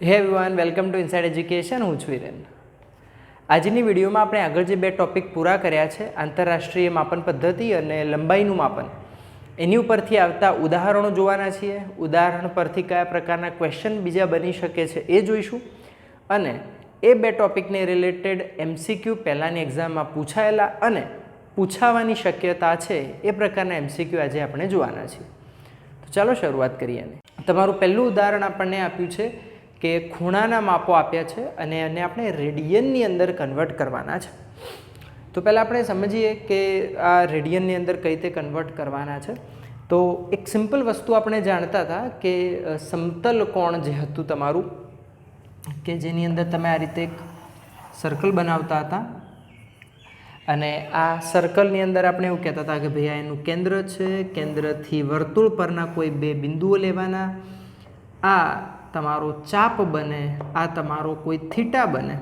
હે everyone, welcome to inside education. હું છું વિરેન. આજની વિડીયોમાં આપણે આગળ જે બે ટોપિક પૂરા કર્યા છે, આંતરરાષ્ટ્રીય માપન પદ્ધતિ અને લંબાઈનું માપન, એની ઉપરથી આવતા ઉદાહરણો જોવાના છીએ. ઉદાહરણ પરથી કયા પ્રકારના ક્વેશ્ચન બીજા બની શકે છે એ જોઈશું. અને એ બે ટોપિકને રિલેટેડ MCQ પહેલાંની એક્ઝામમાં પૂછાયેલા અને પૂછાવાની શક્યતા છે એ પ્રકારના MCQ આજે આપણે જોવાના છીએ. તો ચાલો શરૂઆત કરીએ. તમારું પહેલું ઉદાહરણ આપણને આપ્યું છે કે ખૂણાના માપો આપ્યા છે અને એને આપણે રેડિયનની અંદર કન્વર્ટ કરવાના છે. તો પહેલાં આપણે સમજીએ કે આ રેડિયનની અંદર કઈ રીતે કન્વર્ટ કરવાના છે. તો એક સિમ્પલ વસ્તુ આપણે જાણતા હતા કે સમતલ કોણ જે હતું તમારું, કે જેની અંદર તમે આ રીતે એક સર્કલ બનાવતા હતા અને આ સર્કલની અંદર આપણે એવું કહેતા હતા કે ભાઈ આ એનું કેન્દ્ર છે, કેન્દ્રથી વર્તુળ પરના કોઈ બે બિંદુઓ લેવાના, આ તમારો ચાપ બને, આ તમારો કોઈ થીટા બને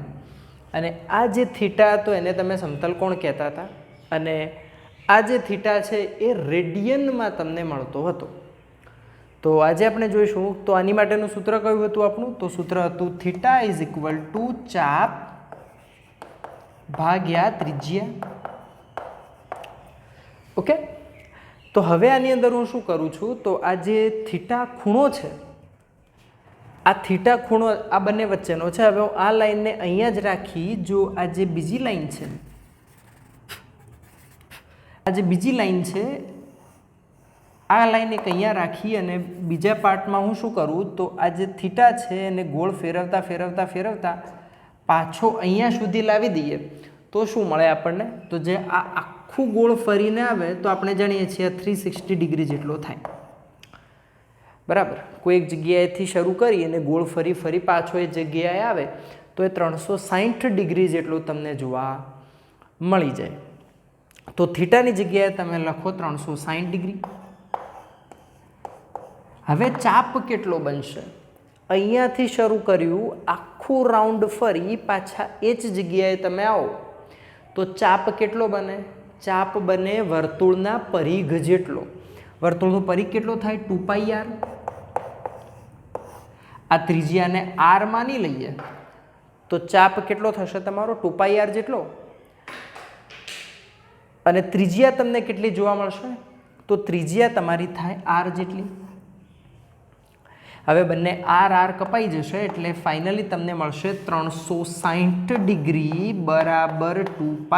અને આ જે થીટા હતો એને તમે સમતલ કોણ કહેતા હતા અને આ જે થીટા છે એ રેડિયનમાં તમને મળતો હતો. તો આજે આપણે જોઈશું. તો આની માટેનું સૂત્ર કયું હતું આપણું? તો સૂત્ર હતું થીટા ઇઝ ઇક્વલ ટુ ચાપ ભાગ્યા ત્રિજ્યા. ઓકે, તો હવે આની અંદર હું શું કરું છું, તો આ જે થીટા ખૂણો છે, આ થીટા ખૂણો આ બંને વચ્ચેનો છે. હવે હું આ લાઈનને અહીંયા જ રાખી, જો આ જે બીજી લાઈન છે, આ જે બીજી લાઈન છે, આ લાઈન એક અહીંયા રાખી અને બીજા પાર્ટમાં હું શું કરું, તો આ જે થીટા છે એને ગોળ ફેરવતા ફેરવતા ફેરવતા પાછો અહીંયા સુધી લાવી દઈએ તો શું મળે આપણને? તો જે આ આખું ગોળ ફરીને આવે તો આપણે જાણીએ છીએ 360 ડિગ્રી જેટલો થાય. બરાબર, કોઈ એક જગ્યાએથી શરૂ કરી અને ગોળ ફરી ફરી પાછો એ જગ્યાએ આવે તો એ 360 ડિગ્રી જેટલું તમને જોવા મળી જાય. તો થીટાની જગ્યાએ તમે લખો 360 ડિગ્રી. હવે ચાપ કેટલો બનશે? અહીંયાથી શરૂ કર્યું, આખું રાઉન્ડ ફરી પાછા એ જ જગ્યાએ તમે આવો તો ચાપ કેટલો બને? ચાપ બને વર્તુળના પરિઘ જેટલો. વર્તુળનો પરિઘ કેટલો થાય? 2πr. આ ત્રિજ્યાને r માની લઈએ તો ચાપ કેટલો થશે તમારો? 2πr જેટલો. અને ત્રિજ્યા તમને કેટલી જોવા મળશે? તો ત્રિજ્યા તમારી થાય r જેટલી. હવે બંને r કપાઈ જશે એટલે ફાઇનલી તમને મળશે 360 ડિગ્રી બરાબર 2π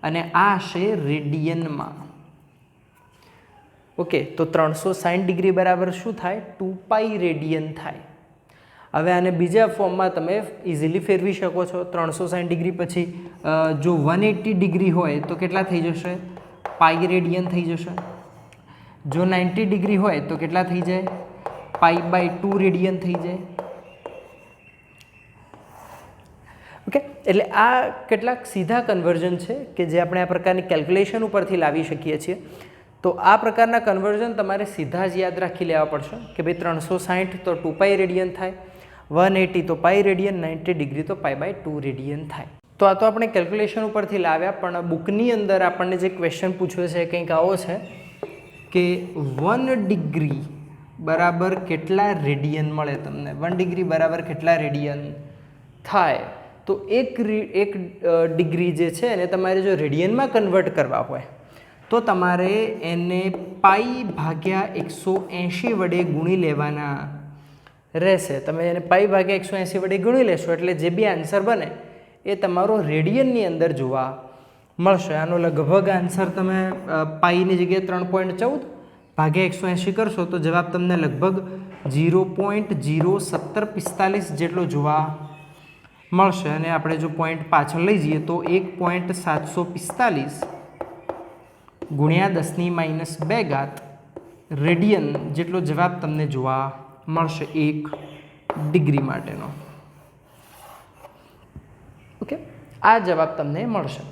અને આ હશે રેડિયનમાં. ઓકે, તો 360 ડિગ્રી બરાબર શું થાય? 2π રેડિયન થાય. હવે આને બીજા ફોર્મમાં તમે ઇઝીલી ફેરવી શકો છો. 360 ડિગ્રી પછી જો 180 ડિગ્રી હોય તો કેટલા થઈ જશે? પાઈ રેડિયન થઈ જશે. જો 90 ડિગ્રી હોય તો કેટલા થઈ જાય? π/2 રેડિયન થઈ જાય. ઓકે, એટલે આ કેટલાક સીધા કન્વર્ઝન છે કે જે આપણે આ પ્રકારની કેલ્ક્યુલેશન ઉપરથી લાવી શકીએ છીએ. તો આ પ્રકારના કન્વર્ઝન તમારે સીધા જ યાદ રાખી લેવા પડશે કે ભાઈ 360 તો 2π રેડિયન થાય, 180 તો પાઈ રેડિયન, 90 ડિગ્રી તો π/2 રેડિયન થાય. તો આ તો આપણે કેલ્ક્યુલેશન ઉપરથી લાવ્યા, પણ બુકની અંદર આપણને જે ક્વેશ્ચન પૂછ્યો છે કંઈક આવો છે કે 1 ડિગ્રી બરાબર કેટલા રેડિયન મળે તમને? 1 ડિગ્રી બરાબર કેટલા રેડિયન થાય? તો એક ડિગ્રી જે છે એને તમારે જો રેડિયનમાં કન્વર્ટ કરવા હોય તો તમારે એને π/180 વડે ગુણી લેવાના રહેશે. તમે એને π/180 વડે ગુણી લેશો એટલે જે બી આન્સર બને એ તમારો રેડિયનની અંદર જોવા મળશે. આનો લગભગ આન્સર તમે પાઈની જગ્યાએ 3.14 ભાગ્યા 180 કરશો તો જવાબ તમને લગભગ 0.01745 જેટલો જોવા મળશે. અને આપણે જો પોઈન્ટ પાછળ લઈ જઈએ તો 1.745 ગુણ્યા 10⁻² રેડિયન જેટલો જવાબ તમને જોવા મળશે 1 ડિગ્રી માટેનો. ઓકે, આ જવાબ તમને મળશે.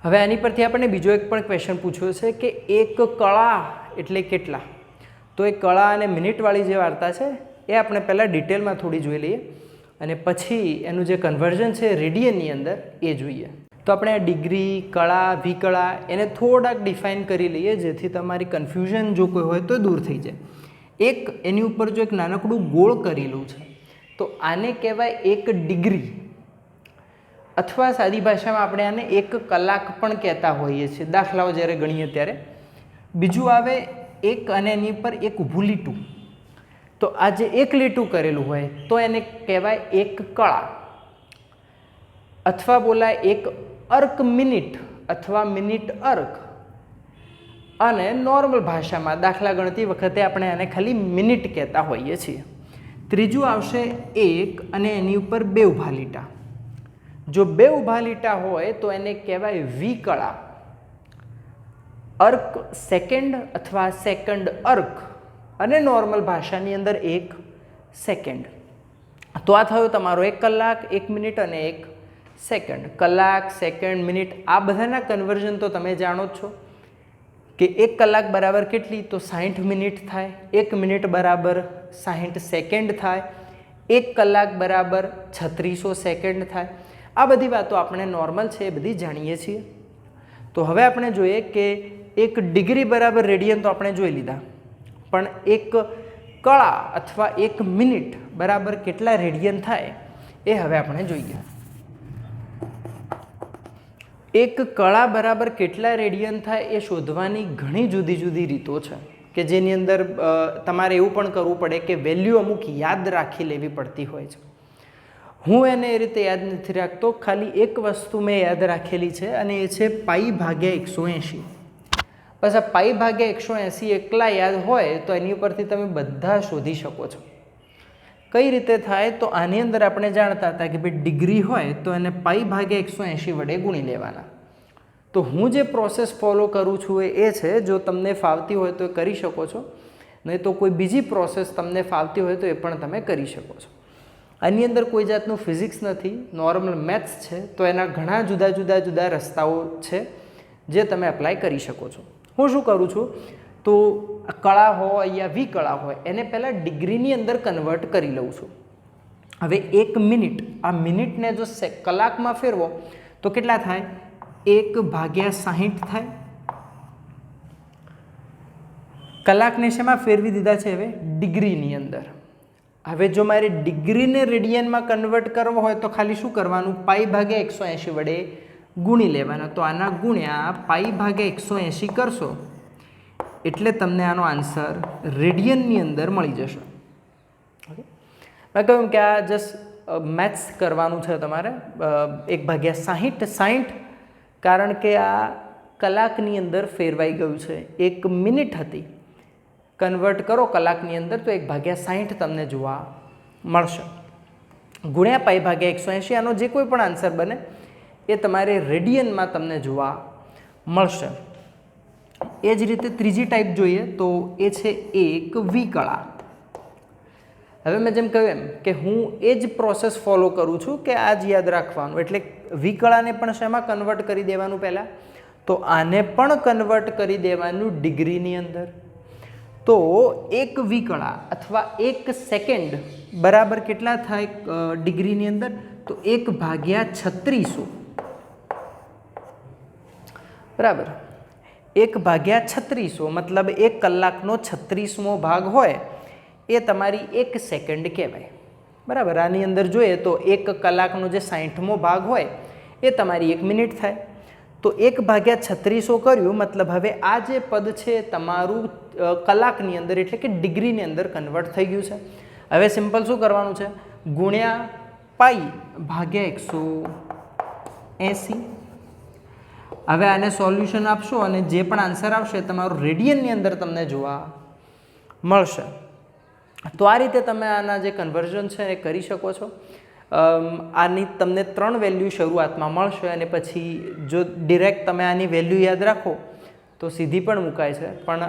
હવે આની પરથી આપણને બીજો એક પણ ક્વેશ્ચન પૂછ્યો છે કે એક કળા એટલે કેટલા? તો એ કળા અને મિનિટવાળી જે વાર્તા છે એ આપણે પહેલાં ડિટેલમાં થોડી જોઈ લઈએ અને પછી એનું જે કન્વર્ઝન છે રેડિયનની અંદર એ જોઈએ. તો આપણે આ ડિગ્રી, કળા, વિકળા એને થોડાક ડિફાઇન કરી લઈએ જેથી તમારી કન્ફ્યુઝન જો કોઈ હોય તો દૂર થઈ જાય. એક એની ઉપર જો એક નાનકડું ગોળ કરેલું છે તો આને કહેવાય 1 ડિગ્રી, અથવા સાદી ભાષામાં આપણે આને 1 કલાક પણ કહેતા હોઈએ છીએ દાખલાઓ જ્યારે ગણીએ ત્યારે. બીજું આવે 1 અને એની ઉપર એક ઊભું લીટું, તો આ જે એક લીટું કરેલું હોય તો એને કહેવાય 1 કળા, અથવા બોલાય 1 અર્ક મિનિટ અથવા મિનિટ અર્ક. અને નોર્મલ ભાષામાં દાખલા ગણતી વખતે આપણે આને ખાલી મિનિટ કહેતા હોઈએ છીએ. ત્રીજું આવશે 1 અને એની ઉપર 2 ઊભા લીટા. જો 2 ઊભા લીટા હોય તો એને કહેવાય વિકળા, અર્ક સેકન્ડ અથવા સેકન્ડ અર્ક, અને નોર્મલ ભાષાની અંદર 1 સેકન્ડ. તો આ થયો તમારો 1 કલાક, 1 મિનિટ અને 1 સેકન્ડ. કલાક, સેકન્ડ, મિનિટ આ બધાના કન્વર્ઝન તો તમે જાણો જ છો કે 1 કલાક બરાબર કેટલી, તો 60 મિનિટ થાય. 1 મિનિટ બરાબર 60 સેકન્ડ થાય. 1 કલાક બરાબર 3600 સેકન્ડ થાય. આ બધી વાતો આપણે નોર્મલ છે એ બધી જાણીએ છીએ. તો હવે આપણે જોઈએ કે 1 ડિગ્રી બરાબર રેડિયન તો આપણે જોઈ લીધા, પણ 1 કળા અથવા 1 મિનિટ બરાબર કેટલા રેડિયન થાય એ હવે આપણે જોઈએ. 1 કળા બરાબર કેટલા રેડિયન થાય એ શોધવાની ઘણી જુદી જુદી રીતો છે કે જેની અંદર તમારે એવું પણ કરવું પડે કે વેલ્યુ અમુક યાદ રાખી લેવી પડતી હોય છે. હું એને એ રીતે યાદ નથી રાખતો, ખાલી એક વસ્તુ મેં યાદ રાખેલી છે અને એ છે π/180. બસ આ π/180 એકલા યાદ હોય તો એની ઉપરથી તમે બધા શોધી શકો છો. કઈ રીતે થાય, તો આની અંદર આપણે જાણતા હતા કે ભાઈ ડિગ્રી હોય તો એને π/180 વડે ગુણી લેવાના. તો હું જે પ્રોસેસ ફોલો કરું છું એ છે, જો તમને ફાવતી હોય તો કરી શકો છો, નહીં તો કોઈ બીજી પ્રોસેસ તમને ફાવતી હોય તો એ પણ તમે કરી શકો છો. આની અંદર કોઈ જાતનું ફિઝિક્સ નથી, નોર્મલ મેથ્સ છે, તો એના ઘણા જુદા જુદા જુદા રસ્તાઓ છે જે તમે એપ્લાય કરી શકો છો. હું શું કરું છું, તો કળા હોય યા વિકળા હોય એને પહેલાં ડિગ્રીની અંદર કન્વર્ટ કરી લઉં છું. હવે 1 મિનિટ, આ મિનિટને જો કલાકમાં ફેરવો તો કેટલા થાય, 1/60 થાય. કલાકને શેમાં ફેરવી દીધા છે, હવે ડિગ્રીની અંદર. હવે જો મારે ડિગ્રીને રેડિયનમાં કન્વર્ટ કરવો હોય તો ખાલી શું કરવાનું, π/180 વડે ગુણી લેવાના. તો આના ગુણ્યા π/180 કરશો એટલે તમને આનો આન્સર રેડિયનની અંદર મળી જશે. ઓકે, મેં કહ્યું કે આ જસ્ટ મેથ્સ કરવાનું છે તમારે. 1/60, કારણ કે આ કલાકની અંદર ફેરવાઈ ગયું છે. 1 મિનિટ હતી, કન્વર્ટ કરો કલાકની અંદર તો 1/60 તમને જોવા મળશે. ગુણ્યા π/180, આનો જે કોઈ પણ આન્સર બને એ તમારે રેડિયનમાં તમને જોવા મળશે. એ જ રીતે ત્રીજી ટાઈપ જોઈએ તો એ છે 1 વિકળા. હવે મેં જેમ કહ્યું એમ કે હું એ જ પ્રોસેસ ફોલો કરું છું કે આ જ યાદ રાખવાનું. એટલે વિકળાને પણ શેમાં કન્વર્ટ કરી દેવાનું પહેલાં, તો આને પણ કન્વર્ટ કરી દેવાનું ડિગ્રીની અંદર. તો 1 વિકળા અથવા 1 સેકન્ડ બરાબર કેટલા થાય ડિગ્રીની અંદર, તો 1/3600 બરાબર. 1/3600 મતલબ 1 કલાકનો 36મો ભાગ હોય એ તમારી 1 સેકન્ડ કહેવાય. બરાબર. આની અંદર જોઈએ તો 1 કલાકનો જે 60મો ભાગ હોય એ તમારી 1 મિનિટ થાય. તો 1/3600 કર્યું, મતલબ હવે આ જે પદ છે તમારું કલાકની અંદર એટલે કે ડિગ્રીની અંદર કન્વર્ટ થઈ ગયું છે. હવે સિમ્પલ શું કરવાનું છે, ગુણ્યા π/180. હવે આને સોલ્યુશન આપશો અને જે પણ આન્સર આવશે તમારું રેડિયનની અંદર તમને જોવા મળશે. તો આ રીતે તમે આના જે કન્વર્ઝન છે એ કરી શકો છો. આની તમને 3 વેલ્યુ શરૂઆતમાં મળશે અને પછી જો ડિરેક્ટ તમે આની વેલ્યુ યાદ રાખો તો સીધી પણ મુકાય છે, પણ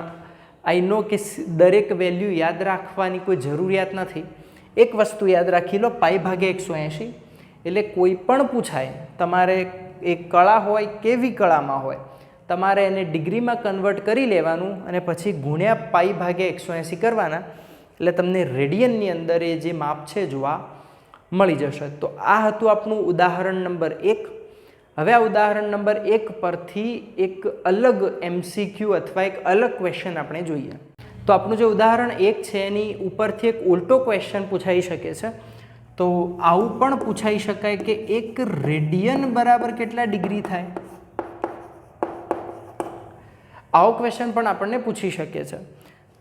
આઈ નો કે દરેક વેલ્યુ યાદ રાખવાની કોઈ જરૂરિયાત નથી. એક વસ્તુ યાદ રાખી લો, π/180 એટલે કોઈ પણ પૂછાય તમારે એ કળા હોય કે વિકળામાં હોય તમારે એને ડિગ્રીમાં કન્વર્ટ કરી લેવાનું અને પછી ગુણ્યા π/180 કરવાના એટલે તમને રેડિયનની અંદર એ જે માપ છે જોવા મળી જશે. તો આ હતું આપણું ઉદાહરણ નંબર 1. હવે આ ઉદાહરણ નંબર 1 પરથી એક અલગ MCQ અથવા એક અલગ ક્વેશ્ચન આપણે જોઈએ. તો આપણું જે ઉદાહરણ 1 છે એની ઉપરથી એક ઉલટો ક્વેશ્ચન પૂછાઈ શકે છે. તો આવું પણ પૂછાઈ શકાય કે 1 રેડિયન બરાબર કેટલા ડિગ્રી થાય? આવો ક્વેશ્ચન પણ આપણને પૂછી શકે છે.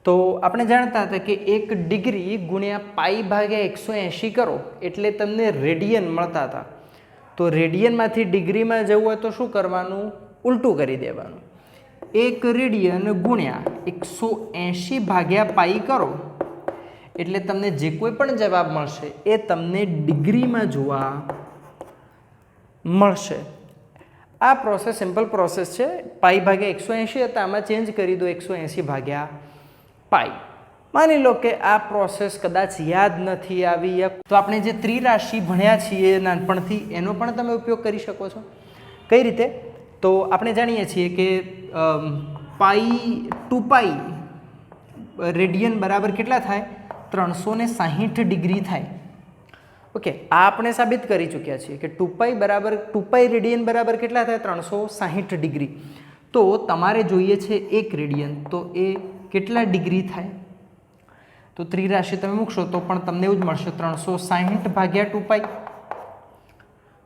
તો આપણે જાણતા હતા કે 1 ડિગ્રી ગુણ્યા પાઈ ભાગ્યા 180 કરો એટલે તમને રેડિયન મળતા હતા. તો રેડિયનમાંથી ડિગ્રીમાં જવું હોય તો શું કરવાનું? ઉલટું કરી દેવાનું. 1 રેડિયન ગુણ્યા 180 ભાગ્યા પાઈ કરો એટલે તમને જે કોઈ પણ જવાબ મળશે એ તમને ડિગ્રીમાં જોવા મળશે. આ પ્રોસેસ સિમ્પલ પ્રોસેસ છે. પાઈ ભાગ્યા 180 હતા, આમાં ચેન્જ કરી દો 180 ભાગ્યા પાઈ. માની લો કે આ પ્રોસેસ કદાચ યાદ નથી આવી, તો આપણે જે ત્રિરાશિ ભણ્યા છીએ નાનપણથી એનો પણ તમે ઉપયોગ કરી શકો છો. કઈ રીતે? તો આપણે જાણીએ છીએ કે પાઈ 2 રેડિયન બરાબર કેટલા થાય? 360 ડિગ્રી થાય. ઓકે, આ આપણે સાબિત કરી ચૂક્યા છીએ કે 2 રેડિયન બરાબર કેટલા થાય? 360 ડિગ્રી. તો તમારે જોઈએ છે 1 રેડિયન, તો એ કેટલા ડિગ્રી થાય? તો ત્રિરાશિ તમે મૂકશો તો પણ તમને એવું જ મળશે, 360 ભાગ્યા 2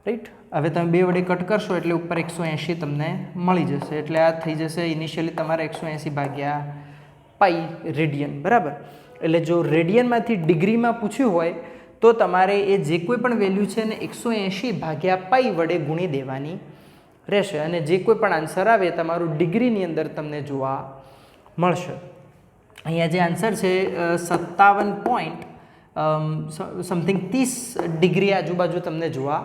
રાઈટ. હવે તમે 2 વડે કટ કરશો એટલે ઉપર 180 તમને મળી જશે. એટલે આ થઈ જશે ઇનિશિયલી તમારે 180 ભાગ્યા પાઈ રેડિયન, બરાબર. એટલે જો રેડિયનમાંથી ડિગ્રીમાં પૂછ્યું હોય તો તમારે એ જે કોઈ પણ વેલ્યુ છે ને 180 ભાગ્યા પાઈ વડે ગુણી દેવાની રહેશે, અને જે કોઈ પણ આન્સર આવે તમારું ડિગ્રીની અંદર તમને જોવા મળશે. અહીંયા જે આન્સર છે 57 સમથિંગ 30 ડિગ્રી આજુબાજુ તમને જોવા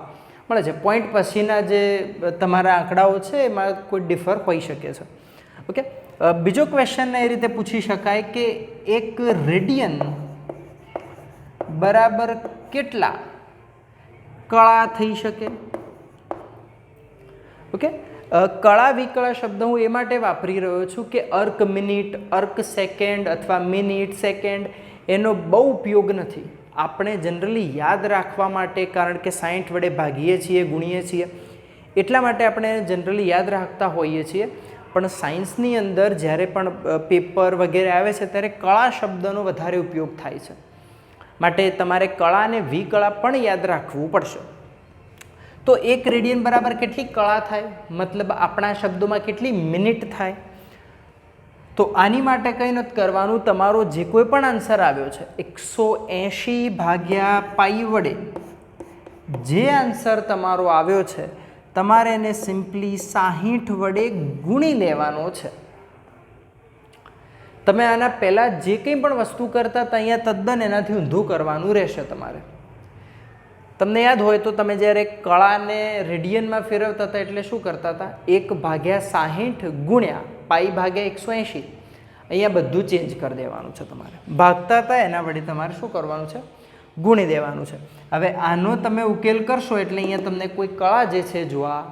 મળે છે. પોઈન્ટ પછીના જે તમારા આંકડાઓ છે એમાં કોઈ ડિફર હોઈ શકે છે. ઓકે, બીજો ક્વેશ્ચન એ રીતે પૂછી શકાય કે 1 રેડિયન બરાબર કેટલા કળા થઈ શકે? ઓકે, કળા વિકળા શબ્દ હું એ માટે વાપરી રહ્યો છું કે અર્ક મિનિટ, અર્ક સેકન્ડ અથવા મિનિટ સેકન્ડ એનો બહુ ઉપયોગ નથી. આપણે જનરલી યાદ રાખવા માટે, કારણ કે 60 વડે ભાગીએ છીએ, ગુણીએ છીએ, એટલા માટે આપણે જનરલી યાદ રાખતા હોઈએ છીએ. પણ સાયન્સની અંદર જ્યારે પણ પેપર વગેરે આવે છે ત્યારે કળા શબ્દનો વધારે ઉપયોગ થાય છે. માટે તમારે કળા અને વિકળા પણ યાદ રાખવું પડશે. તો 1 રેડિયન બરાબર કેટલી કળા થાય? મતલબ આપણા શબ્દોમાં કેટલી મિનિટ થાય? તો આની માટે કંઈ નથી કરવાનું. તમારો જે કોઈ પણ આન્સર આવ્યો છે 180 ભાગ્યા પાઈ વડે જે આન્સર તમારો આવ્યો છે તમારે એને સિમ્પલી 60 વડે ગુણી લેવાનો છે. તમે આના પહેલાં જે કંઈ પણ વસ્તુ કરતા હતા અહીંયા તદ્દન એનાથી ઊંધું કરવાનું રહેશે તમારે. તમને યાદ હોય તો તમે જ્યારે કળાને રેડિયનમાં ફેરવતા હતા એટલે શું કરતા હતા? 1/60 ગુણ્યા પાઈ ભાગ્યા 180. અહીંયા બધું ચેન્જ કરી દેવાનું છે તમારે. ભાગતા હતા એના વડે તમારે શું કરવાનું છે? ગુણી દેવાનું છે. હવે આનો તમે ઉકેલ કરશો એટલે અહીંયા તમને કોઈ કળા જે છે જોવા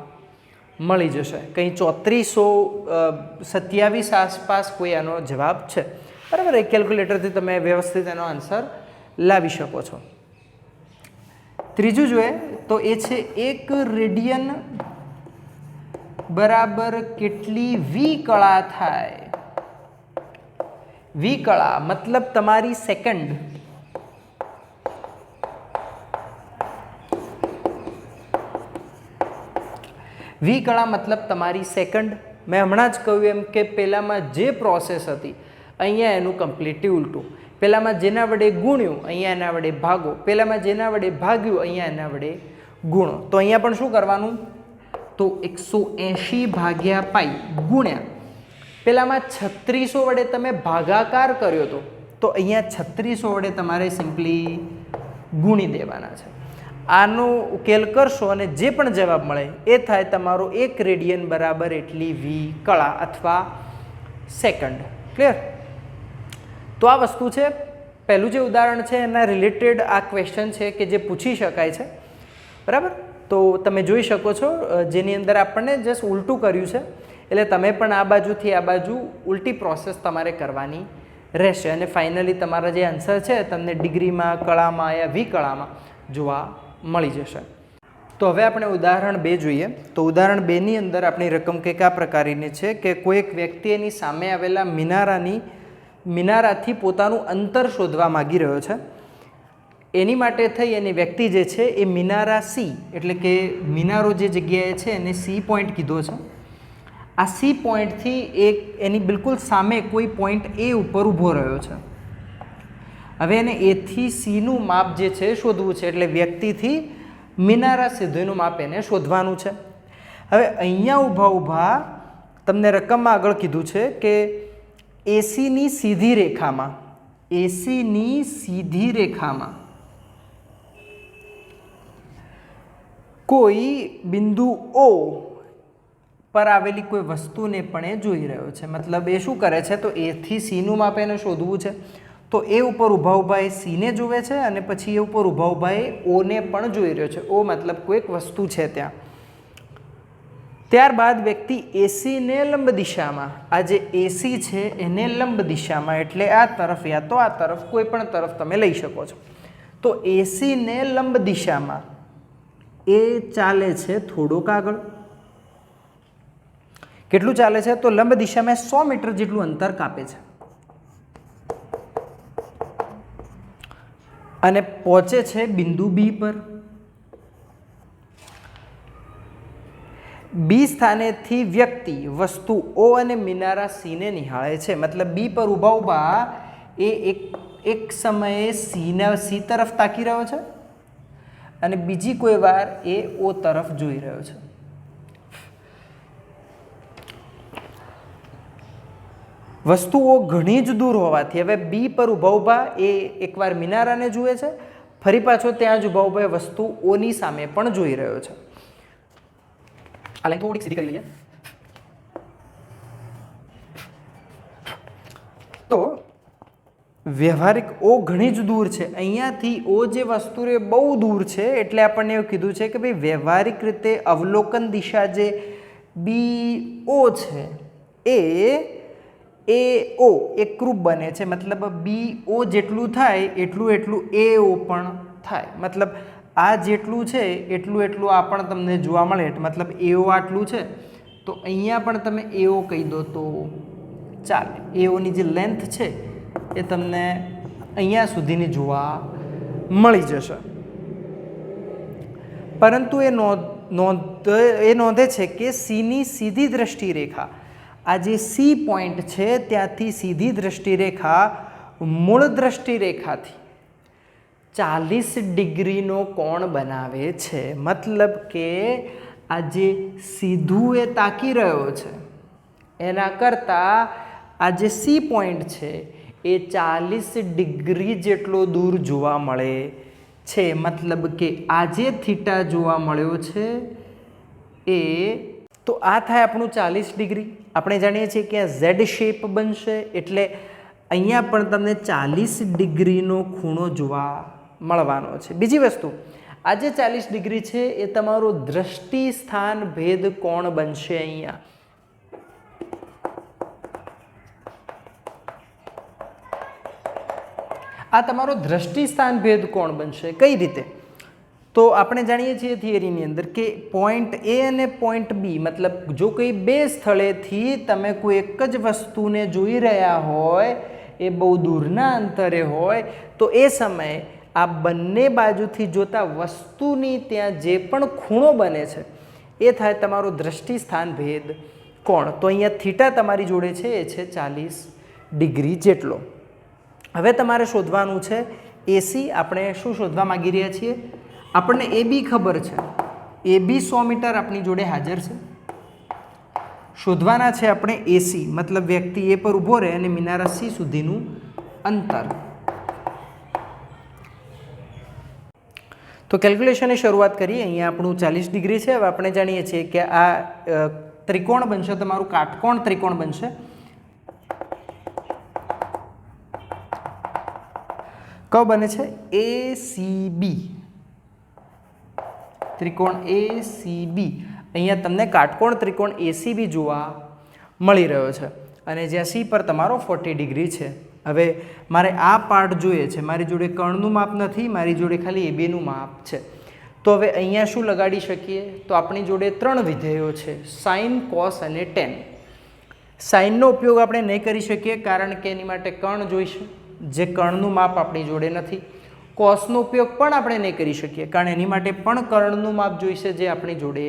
મળી જશે. કંઈ 3427 આસપાસ કોઈ આનો જવાબ છે, બરાબર. એ કેલ્ક્યુલેટરથી તમે વ્યવસ્થિત એનો આન્સર લાવી શકો છો. ત્રીજું જોઈએ તો એ છે 1 રેડિયન બરાબર કેટલી વિકળા થાય? વિકળા મતલબ તમારી સેકન્ડ. વિકળા મતલબ તમારી સેકન્ડ. મેં હમણાં જ કહ્યું એમ કે પહેલામાં જે પ્રોસેસ હતી અહીંયા એનું કમ્પ્લીટલી ઉલટું. પહેલામાં જેના વડે ગુણ્યું અહીંયા એના વડે ભાગો, પહેલામાં જેના વડે ભાગ્યું અહીંયા એના વડે ગુણો. તો અહીંયા પણ શું કરવાનું? તો 180 ભાગ્યા પાઈ ગુણ્યા પહેલામાં 3600 વડે તમે ભાગાકાર કર્યો હતો તો અહીંયા 3600 વડે તમારે સિમ્પલી ગુણી દેવાના છે. આનો ઉકેલ કરશો અને જે પણ જવાબ મળે એ થાય તમારો 1 રેડિયન બરાબર એટલી વિકળા અથવા સેકન્ડ. ક્લિયર? તો આ વસ્તુ છે. પહેલું જે ઉદાહરણ છે એના રિલેટેડ આ ક્વેશ્ચન છે કે જે પૂછી શકાય છે, બરાબર. તો તમે જોઈ શકો છો જેની અંદર આપણને જસ્ટ ઉલટું કર્યું છે. એટલે તમે પણ આ બાજુથી આ બાજુ ઉલટી પ્રોસેસ તમારે કરવાની રહેશે અને ફાઇનલી તમારા જે આન્સર છે તમને ડિગ્રીમાં, કળામાં યા વિકળામાં જોવા મળી જશે. તો હવે આપણે ઉદાહરણ 2 જોઈએ. તો ઉદાહરણ 2ની અંદર આપણી રકમ કંઈક આ પ્રકારની છે કે કોઈ એક વ્યક્તિ એની સામે આવેલા મિનારાની મિનારાથી પોતાનું અંતર શોધવા માગી રહ્યો છે. એની માટે થઈ અને વ્યક્તિ જે છે એ મિનારા સી એટલે કે મિનારો જે જગ્યાએ છે એને સી પોઈન્ટ કીધો છે. આ સી પોઈન્ટથી એની બિલકુલ સામે કોઈ પોઈન્ટ એ ઉપર ઊભો રહ્યો છે. હવે એને એથી સીનું માપ જે છે શોધવું છે, એટલે વ્યક્તિથી મિનારા સુધીનું માપ એને શોધવાનું છે. હવે અહીંયા ઊભા ઊભા તમને રકમમાં આગળ કીધું છે કે એસીની સીધી રેખામાં કોઈ બિંદુ ઓ પર આવેલી કોઈ વસ્તુને પણ એ જોઈ રહ્યો છે. મતલબ એ શું કરે છે, તો એથી સીનું માપ એને શોધવું છે. તો એ ઉપર ઊભા ઊભા એ સીને જોવે છે અને પછી એ ઉપર ઊભા ઊભા એ ઓને પણ જોઈ રહ્યો છે. ઓ મતલબ કોઈક વસ્તુ છે ત્યાં. ત્યારબાદ વ્યક્તિ એસીને લંબ દિશામાં, આ જે એસી છે એને લંબ દિશામાં એટલે આ તરફ યા તો આ તરફ કોઈ પણ તરફ તમે લઈ શકો છો. તો એસીને લંબ દિશામાં એ ચાલે છે થોડુંક આગળ. કેટલું ચાલે છે, તો લંબ દિશામાં 100 મીટર જેટલું અંતર કાપે છે અને પહોંચે છે બિંદુ બી પર. બી સ્થાનેથી વ્યક્તિ વસ્તુ ઓ અને મિનારા સીને નિહાળે છે. મતલબ બી પર ઊભા ઊભા એ એક સમયે સી તરફ તાકી રહ્યો છે અને બીજી કોઈ વાર એ ઓ તરફ જોઈ રહ્યો છે. વસ્તુઓ ઘણી જ દૂર હોવાથી હવે બી પર ઊભા ઊભા એ એકવાર મિનારાને જુએ છે, ફરી પાછો ત્યાં જ ઊભા ઊભા વસ્તુ ઓની સામે પણ જોઈ રહ્યો છે. આ લાઈન થોડીક સીધી કરી લઈએ. તો વ્યવહારિક ઓ ઘણી જ દૂર છે. અહીંયાથી ઓ જે વસ્તુ રે બહુ દૂર છે એટલે આપણને એવું કીધું છે કે ભાઈ વ્યવહારિક રીતે અવલોકન દિશા જે બી ઓ છે એ ઓ એકરૂપ બને છે. મતલબ બી ઓ જેટલું થાય એટલું એ ઓ પણ થાય. મતલબ આ જેટલું છે એટલું આ પણ તમને જોવા મળે. મતલબ એઓ આટલું છે તો અહીંયા પણ તમે એઓ કહી દો તો ચાલે. એઓની જે લેન્થ છે એ તમને અહીંયા સુધીની જોવા મળી જશે. પરંતુ એ નોંધે છે કે સીની સીધી દ્રષ્ટિ રેખા, આ જે સી પોઈન્ટ છે ત્યાંથી સીધી દ્રષ્ટિ રેખા મૂળ દ્રષ્ટિ રેખાથી 40 ડિગ્રીનો કોણ બનાવે છે. મતલબ કે આ જે સીધું એ તાકી રહ્યો છે એના કરતાં આ જે સી પોઈન્ટ છે એ 40 ડિગ્રી જેટલો દૂર જોવા મળે છે. મતલબ કે આ જે થીટા જોવા મળ્યો છે એ તો આ થાય આપણું 40 ડિગ્રી. આપણે જાણીએ છીએ કે આ ઝેડ શેપ બનશે એટલે અહીંયા પણ તમને 40 ડિગ્રીનો ખૂણો જોવા મળવાનો છે. બીજી વસ્તુ, આ જે 40 ડિગ્રી છે એ તમારો દ્રષ્ટિ સ્થાન ભેદ કોણ બનશે. અહીંયા આ તમારો દ્રષ્ટિ સ્થાન ભેદ કોણ બનશે. કઈ રીતે? તો આપણે જાણીએ છીએ થિયરીની અંદર કે પોઈન્ટ એ અને પોઈન્ટ બી, મતલબ જો કોઈ બે સ્થળેથી તમે કોઈ એક જ વસ્તુને જોઈ રહ્યા હોય, એ બહુ દૂરના અંતરે હોય, તો એ સમયે આ બંને બાજુથી જોતા વસ્તુની ત્યાં જે પણ ખૂણો બને છે એ થાય તમારો દ્રષ્ટિ સ્થાન ભેદ કોણ. તો અહીંયા થીટા તમારી જોડે છે એ છે 40 ડિગ્રી જેટલો. હવે તમારે શોધવાનું છે એસી. આપણે શું શોધવા માગી રહ્યા છીએ? આપણને એ બી ખબર છે, એ બી 100 મીટર આપણી જોડે હાજર છે. શોધવાના છે આપણે એસી, મતલબ વ્યક્તિ એ પર ઊભો રહે અને મિનારા સી સુધીનું અંતર. તો કેલ્ક્યુલેશનની શરૂઆત કરીએ. અહીંયા આપણું 40 ડિગ્રી છે. હવે આપણે જાણીએ છીએ કે આ ત્રિકોણ બનશે, તમારું કાટકોણ ત્રિકોણ બનશે. કયો બને છે? ACB ત્રિકોણ ACB. અહીંયા તમને કાટકોણ ત્રિકોણ ACB જોવા મળી રહ્યો છે અને જ્યાં સી પર તમારો 40 ડિગ્રી છે. હવે મારે આ પાર્ટ જોઈએ છે. મારી જોડે કર્ણનું માપ નથી, મારી જોડે ખાલી ABનું માપ છે. તો હવે અહીંયા શું લગાડી શકીએ? તો આપણી જોડે 3 વિધેયો છે, સાઇન, કોસ અને ટેન. સાઇનનો ઉપયોગ આપણે નહીં કરી શકીએ કારણ કે એની માટે કર્ણ જોઈશે, જે કર્ણનું માપ આપણી જોડે નથી. કોસનો ઉપયોગ પણ આપણે નહીં કરી શકીએ કારણ એની માટે પણ કર્ણનું માપ જોઈશે, જે આપણી જોડે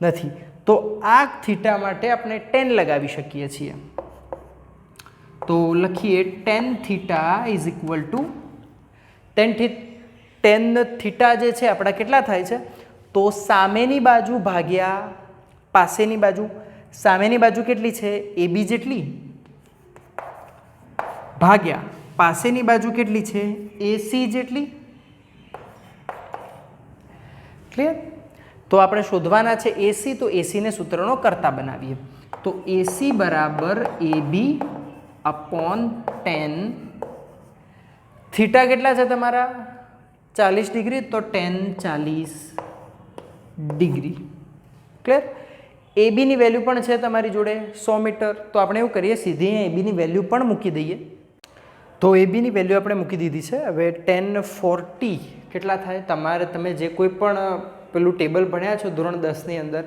નથી. તો આ થીટા માટે આપણે tan લગાવી શકીએ છીએ. તો લખીએ tan theta is equal two tan theta જે છે આપણા કેટલા થાય છે, તો સામેની બાજુ ભાગ્યા પાસેની બાજુ. સામેની બાજુ કેટલી છે, AB જેટલી, ભાગ્યા પાસેની બાજુ કેટલી છે, AC જેટલી. ક્લિયર? તો આપણે શોધવાના છે AC, તો AC ને સૂત્રનો કરતા બનાવીએ. તો AC બરાબર AB અપોન tan. થીટા કેટલા છે તમારા 40 ડિગ્રી, તો tan 40 ડિગ્રી. ક્લિયર? ABની વેલ્યુ પણ છે તમારી જોડે 100 મીટર. તો આપણે એવું કરીએ, સીધી અહીંયા ABની વેલ્યુ પણ મૂકી દઈએ. તો ABની વેલ્યુ આપણે મૂકી દીધી છે. હવે tan 40 કેટલા થાય, તમે જે કોઈ પણ પેલું ટેબલ ભણ્યા છો ધોરણ 10ની અંદર,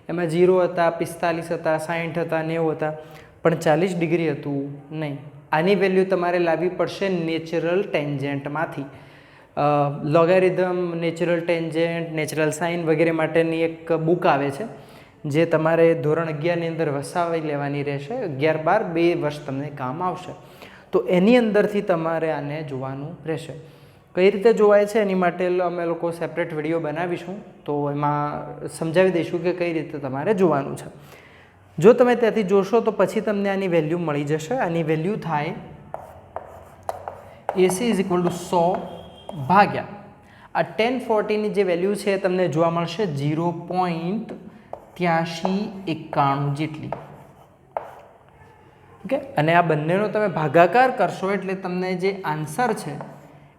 એમાં 0 હતા, 45 હતા, 60 હતા, 90 હતા, પણ 40 ડિગ્રી હતું નહીં. આની વેલ્યુ તમારે લાવવી પડશે નેચરલ ટેન્જેન્ટમાંથી. Logarithm, natural tangent, natural sine વગેરે માટેની એક બુક આવે છે, જે તમારે ધોરણ 11ની અંદર વસાવી લેવાની રહેશે. 11-12 2 વર્ષ તમને કામ આવશે. તો એની અંદરથી તમારે આને જોવાનું રહેશે. કઈ રીતે જોવાય છે એની માટે અમે લોકો સેપરેટ વિડીયો બનાવીશું, તો એમાં સમજાવી દઈશું કે કઈ રીતે તમારે જોવાનું છે. જો તમે ત્યાંથી જોશો તો પછી તમને આની વેલ્યુ મળી જશે. આની વેલ્યુ થાય AC ઇઝ ઇક્વલ ટુ 100 ભાગ્યા આ tan 40ની જે વેલ્યુ છે તમને જોવા મળશે 0.8391 જેટલી. ઓકે, અને આ બંનેનો તમે ભાગાકાર કરશો એટલે તમને જે આન્સર છે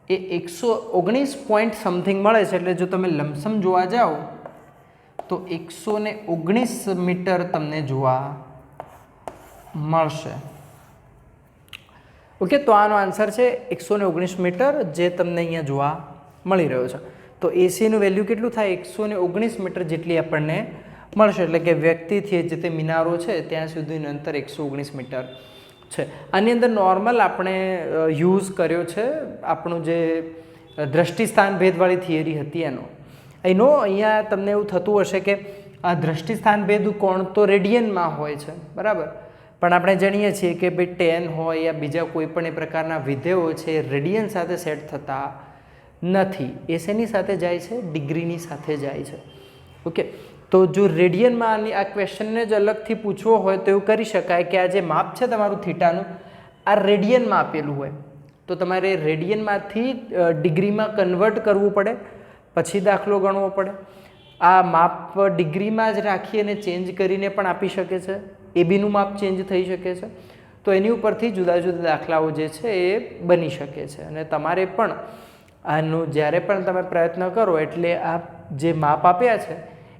એ 119 પોઈન્ટ સમથિંગ મળે છે. એટલે જો તમે લમસમ જોવા જાઓ તો 119 મીટર તમને જોવા મળશે. ઓકે, તો આનો આન્સર છે 119 મીટર, જે તમને અહીંયા જોવા મળી રહ્યો છે. તો એસીનું વેલ્યુ કેટલું થાય, 119 મીટર જેટલી આપણને મળશે. એટલે કે વ્યક્તિથી જે તે મિનારો છે ત્યાં સુધીનું અંતર 119 મીટર છે. આની અંદર નોર્મલ આપણે યુઝ કર્યો છે આપણું જે દ્રષ્ટિસ્થાન ભેદવાળી થિયરી હતી એનો. અહીંયા તમને એવું થતું હશે કે આ દ્રષ્ટિસ્થાન ભેદ કોણ તો રેડિયનમાં હોય છે, બરાબર, પણ આપણે જાણીએ છીએ કે ભાઈ tan હોય યા બીજા કોઈ પણ એ પ્રકારના વિધેયો છે રેડિયન સાથે સેટ થતા નથી. એ શેની સાથે જાય છે, ડિગ્રીની સાથે જાય છે. ઓકે, તો જો રેડિયનમાં આ ક્વેશ્ચનને જ અલગથી પૂછવો હોય તો એવું કરી શકાય કે આ જે માપ છે તમારું થીટાનું, આ રેડિયનમાં આપેલું હોય તો તમારે રેડિયનમાંથી ડિગ્રીમાં કન્વર્ટ કરવું પડે, પછી દાખલો ગણવો પડે. આ માપ ડિગ્રીમાં જ રાખી અને ચેન્જ કરીને પણ આપી શકે છે. એબીનું માપ ચેન્જ થઈ શકે છે. તો એની ઉપરથી જુદા જુદા દાખલાઓ જે છે એ બની શકે છે. અને તમારે પણ આનું જ્યારે પણ તમે પ્રયત્ન કરો એટલે આ જે માપ આપ્યા છે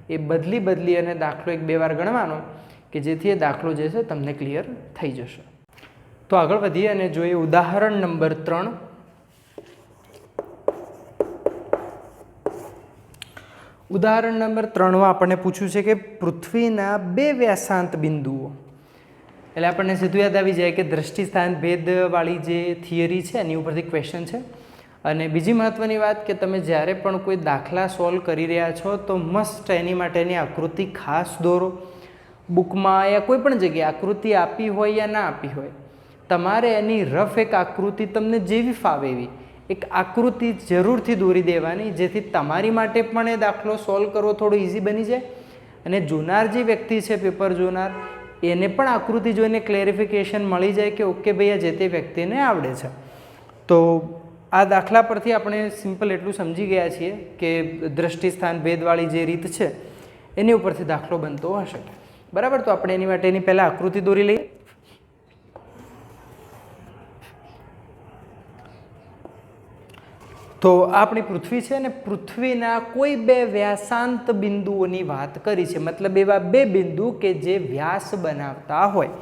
એ બદલી અને દાખલો 1-2 વાર ગણવાનો, કે જેથી એ દાખલો જે છે તમને ક્લિયર થઈ જશે. તો આગળ વધીએ અને જોઈએ ઉદાહરણ નંબર 3. ઉદાહરણ નંબર 3માં આપણને પૂછ્યું છે કે પૃથ્વીના 2 વ્યાસાંત બિંદુઓ. એટલે આપણને સીધું યાદ આવી જાય કે દ્રષ્ટિસ્થાન ભેદવાળી જે થિયરી છે એની ઉપરથી ક્વેશ્ચન છે. અને બીજી મહત્ત્વની વાત કે તમે જ્યારે પણ કોઈ દાખલા સોલ્વ કરી રહ્યા છો તો મસ્ટ એની માટેની આકૃતિ ખાસ દોરો. બુકમાં યા કોઈ પણ જગ્યાએ આકૃતિ આપી હોય યા ના આપી હોય, તમારે એની રફ એક આકૃતિ તમને જેવી ફાવે એવી એક આકૃતિ જરૂરથી દોરી દેવાની, જેથી તમારી માટે પણ એ દાખલો સોલ્વ કરવો થોડો ઇઝી બની જાય અને જોનાર જે વ્યક્તિ છે પેપર જોનાર એને પણ આકૃતિ જોઈને ક્લેરિફિકેશન મળી જાય કે ઓકે ભાઈ આ જે તે વ્યક્તિને આવડે છે. તો આ દાખલા પરથી આપણે સિમ્પલ એટલું સમજી ગયા છીએ કે દ્રષ્ટિસ્થાન ભેદવાળી જે રીત છે એની ઉપરથી દાખલો બનતો હશે, બરાબર. તો આપણે એની માટેની પહેલાં આકૃતિ દોરી લઈએ. તો આપણી પૃથ્વી છે અને પૃથ્વીના કોઈ 2 વ્યાસાંત બિંદુઓની વાત કરી છે, મતલબ એવા 2 બિંદુ કે જે વ્યાસ બનાવતા હોય.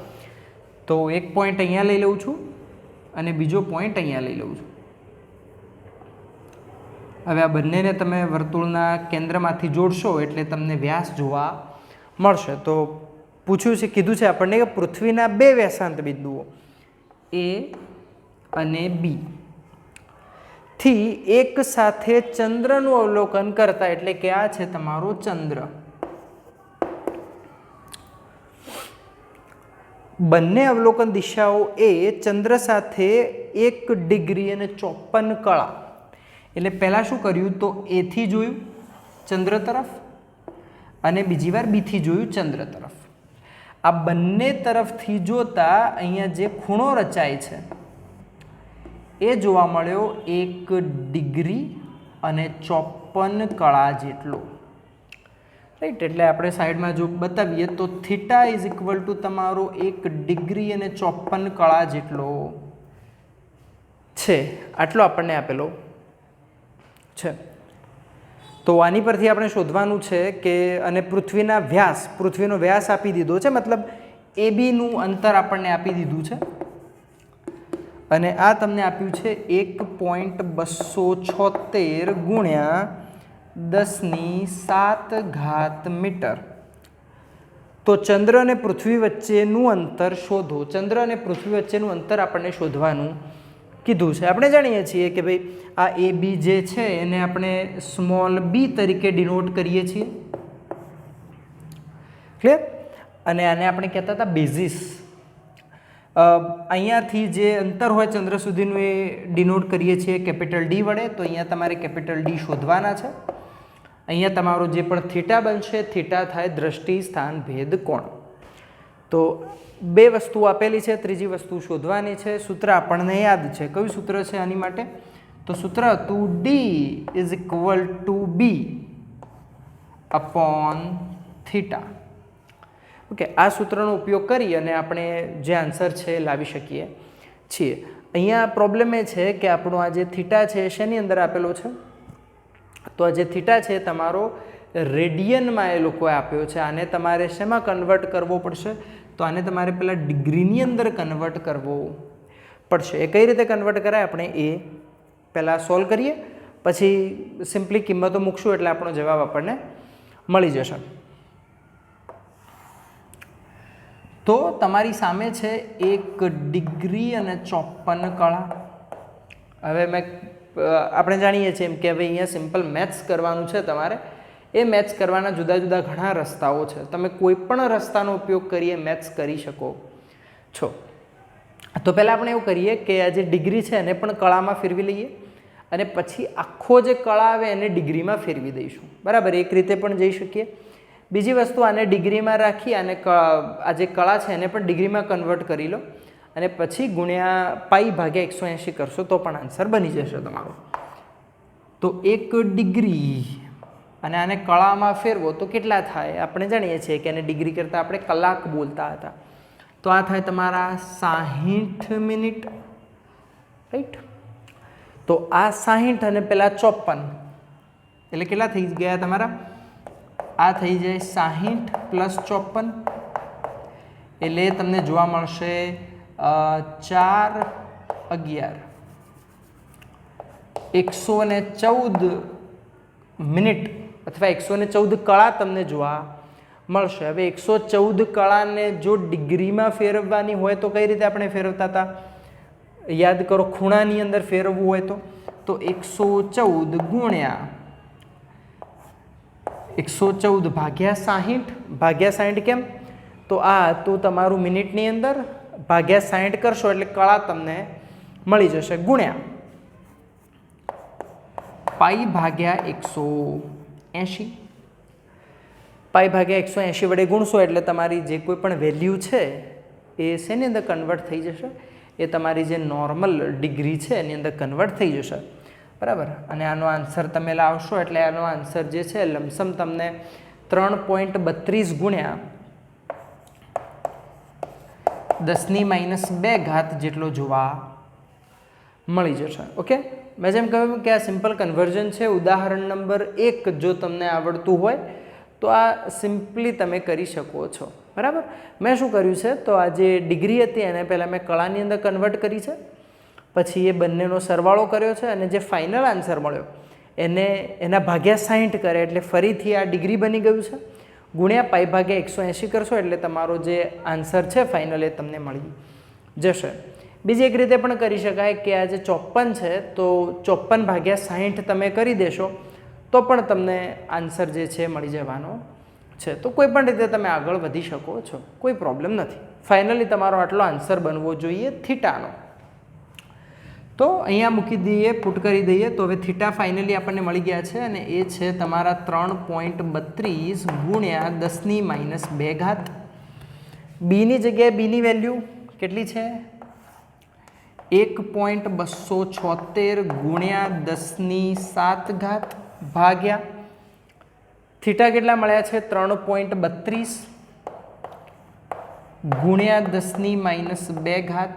તો એક પોઈન્ટ અહીંયા લઈ લઉં છું અને બીજો પોઈન્ટ અહીંયા લઈ લઉં છું. હવે આ બંનેને તમે વર્તુળના કેન્દ્રમાંથી જોડશો એટલે તમને વ્યાસ જોવા મળશે. તો પૂછ્યું છે, કીધું છે આપણને કે પૃથ્વીના બે વ્યાસાંત બિંદુઓ એ અને બી થી એક સાથે ચંદ્રનું અવલોકન કરતા, એટલે કે આ છે તમારો ચંદ્ર. બંને અવલોકન દિશાઓ એ ચંદ્ર સાથે 1 ડિગ્રી અને 54 કળા, એટલે પહેલાં શું કર્યું તો એથી જોયું ચંદ્ર તરફ અને બીજી વાર બીથી જોયું ચંદ્ર તરફ. આ બંને તરફથી જોતા અહીંયા જે ખૂણો રચાય છે એ જોવા મળ્યો 1 ડિગ્રી અને 54 કળા જેટલો. રાઈટ, એટલે આપણે સાઈડમાં જો બતાવીએ તો થીટા ઇઝ ઇક્વલ ટુ તમારો 1 ડિગ્રી અને 54 કળા જેટલો છે, આટલો આપણને આપેલો છે. તો આની પરથી આપણે શોધવાનું છે કે, અને પૃથ્વીના વ્યાસ, પૃથ્વીનો વ્યાસ આપી દીધો છે, મતલબ એ બીનું અંતર આપણને આપી દીધું છે, અને આ તમને આપ્યું છે 1.276 ગુણ્યા 10⁷ મીટર. તો ચંદ્ર અને પૃથ્વી વચ્ચેનું અંતર શોધો. ચંદ્ર અને પૃથ્વી વચ્ચેનું અંતર આપણને શોધવાનું કીધું છે. આપણે જાણીએ છીએ કે ભાઈ આ એ બી જે છે એને આપણે સ્મોલ બી તરીકે ડિનોટ કરીએ છીએ. ક્લિયર? અને આને આપણે કહેતા હતા બેઝિસ. અહીંયાથી જે અંતર હોય ચંદ્ર સુધીનું એ ડિનોટ કરીએ છીએ કેપિટલ ડી વડે. તો અહીંયા તમારે કેપિટલ ડી શોધવાના છે. અહીંયા તમારો જે પણ થીટા બનશે, થીટા થાય દ્રષ્ટિ સ્થાન ભેદ કોણ. તો બે વસ્તુ આપેલી છે, ત્રીજી વસ્તુ શોધવાની છે. સૂત્ર આપણને યાદ છે. કયું સૂત્ર છે આની માટે? તો સૂત્ર હતું D is equal to B upon theta. Okay, આ સૂત્રનો ઉપયોગ કરી અને આપણે જે આન્સર છે એ લાવી શકીએ છીએ. અહીંયા પ્રોબ્લેમ એ છે કે આપણો આ જે થીટા છે શેની અંદર આપેલો છે? તો આ જે થીટા છે તમારો રેડિયનમાં એ લોકોએ આપ્યો છે. આને તમારે શેમાં કન્વર્ટ કરવો પડશે? તો આને તમારે પહેલાં ડિગ્રીની અંદર કન્વર્ટ કરવો પડશે. એ કઈ રીતે કન્વર્ટ કરાય આપણે એ પહેલાં સોલ્વ કરીએ, પછી સિમ્પલી કિંમતો મૂકશું એટલે આપણો જવાબ આપણને મળી જશે. તો તમારી સામે છે 1 ડિગ્રી અને 54 કળા. હવે આપણે જાણીએ છીએ એમ કે હવે અહીંયા સિમ્પલ મેથ્સ કરવાનું છે તમારે. એ મેથ્સ કરવાના જુદા જુદા ઘણા રસ્તાઓ છે. તમે કોઈ પણ રસ્તાનો ઉપયોગ કરીએ મેથ્સ કરી શકો છો. તો પહેલાં આપણે એવું કરીએ કે આ જે ડિગ્રી છે એને પણ કળામાં ફેરવી લઈએ, અને પછી આખો જે કળા આવે એને ડિગ્રીમાં ફેરવી દઈશું. બરાબર, એક રીતે પણ જઈ શકીએ. બીજી વસ્તુ, આને ડિગ્રીમાં રાખી અને આ જે કળા છે એને પણ ડિગ્રીમાં કન્વર્ટ કરી લો, અને પછી ગુણ્યા પાઈ ભાગ્યા 180 કરશો તો પણ આન્સર બની જશે તમારો. તો 1 ડિગ્રી અને આને કળામાં ફેરવો તો કેટલા થાય? આપણે જાણીએ છીએ કે એને ડિગ્રી કરતાં આપણે કલાક બોલતા હતા. તો આ થાય તમારા 60 મિનિટ. રાઈટ? તો આ 60 અને પેલા 54 એટલે કેટલા થઈ ગયા તમારા? આ થઈ જાય 60 પ્લસ 54 એટલે તમને જોવા મળશે 4 11 114 મિનિટ અથવા 114 કળા તમને જોવા મળશે. હવે 114 કળાને જો ડિગ્રીમાં ફેરવવાની હોય તો કઈ રીતે આપણે ફેરવતા હતા? યાદ કરો, ખૂણાની અંદર ફેરવવું હોય તો 114 ગુણ્યા 114 ભાગ્યા 60. ભાગ્યા 60 કેમ? તો આ તો તમારું મિનિટની અંદર ભાગ્યા 60 કરશો એટલે કળા તમને મળી જશે, ગુણ્યા પાઈ ભાગ્યા 180. પાઈ ભાગ્યા 180 વડે ગુણશો એટલે તમારી જે કોઈ પણ વેલ્યુ છે એ શેની અંદર કન્વર્ટ થઈ જશે? એ તમારી જે નોર્મલ ડિગ્રી છે એની અંદર કન્વર્ટ થઈ જશે. બરાબર, અને આનો આન્સર તમે લાવશો એટલે આનો આન્સર જે છે લમસમ તમને 3.32 ગુણ્યા 10⁻² જેટલો જોવા મળી જશે. ઓકે, મેં જેમ કહ્યું કે આ સિમ્પલ કન્વર્ઝન છે. ઉદાહરણ નંબર 1 જો તમને આવડતું હોય તો આ સિમ્પલી તમે કરી શકો છો. બરાબર, મેં શું કર્યું છે તો આ જે ડિગ્રી હતી એને પહેલાં મેં કળાની અંદર કન્વર્ટ કરી છે, પછી એ બંનેનો સરવાળો કર્યો છે, અને જે ફાઇનલ આન્સર મળ્યો એને એના ભાગ્યા 60 કરે એટલે ફરીથી આ ડિગ્રી બની ગયું છે, ગુણ્યા પાઈ ભાગ્યા 180 કરશો એટલે તમારો જે આન્સર છે ફાઇનલ એ તમને મળી જશે. બીજી એક રીતે પણ કરી શકાય કે આ જે 54 છે તો 54 ભાગ્યા 60 તમે કરી દેશો તો પણ તમને આન્સર જે છે મળી જવાનો છે. તો કોઈ પણ રીતે તમે આગળ વધી શકો છો, કોઈ પ્રોબ્લેમ નથી. ફાઇનલી તમારો આટલો આન્સર બનવો જોઈએ થીટાનો. તો અહીંયા મૂકી દઈએ, પુટ કરી દઈએ. તો હવે થીટા ફાઇનલી આપણને મળી ગયા છે અને એ છે તમારા 3.32 ગુણ્યા 10⁻2 ઘાત. બીની જગ્યાએ બીની વેલ્યુ કેટલી છે? 1.276 ગુણ્યા 10⁻7 ઘાત ભાગ્યા થીટા કેટલા મળ્યા છે? 3.32 ગુણ્યા 10⁻2 ઘાત.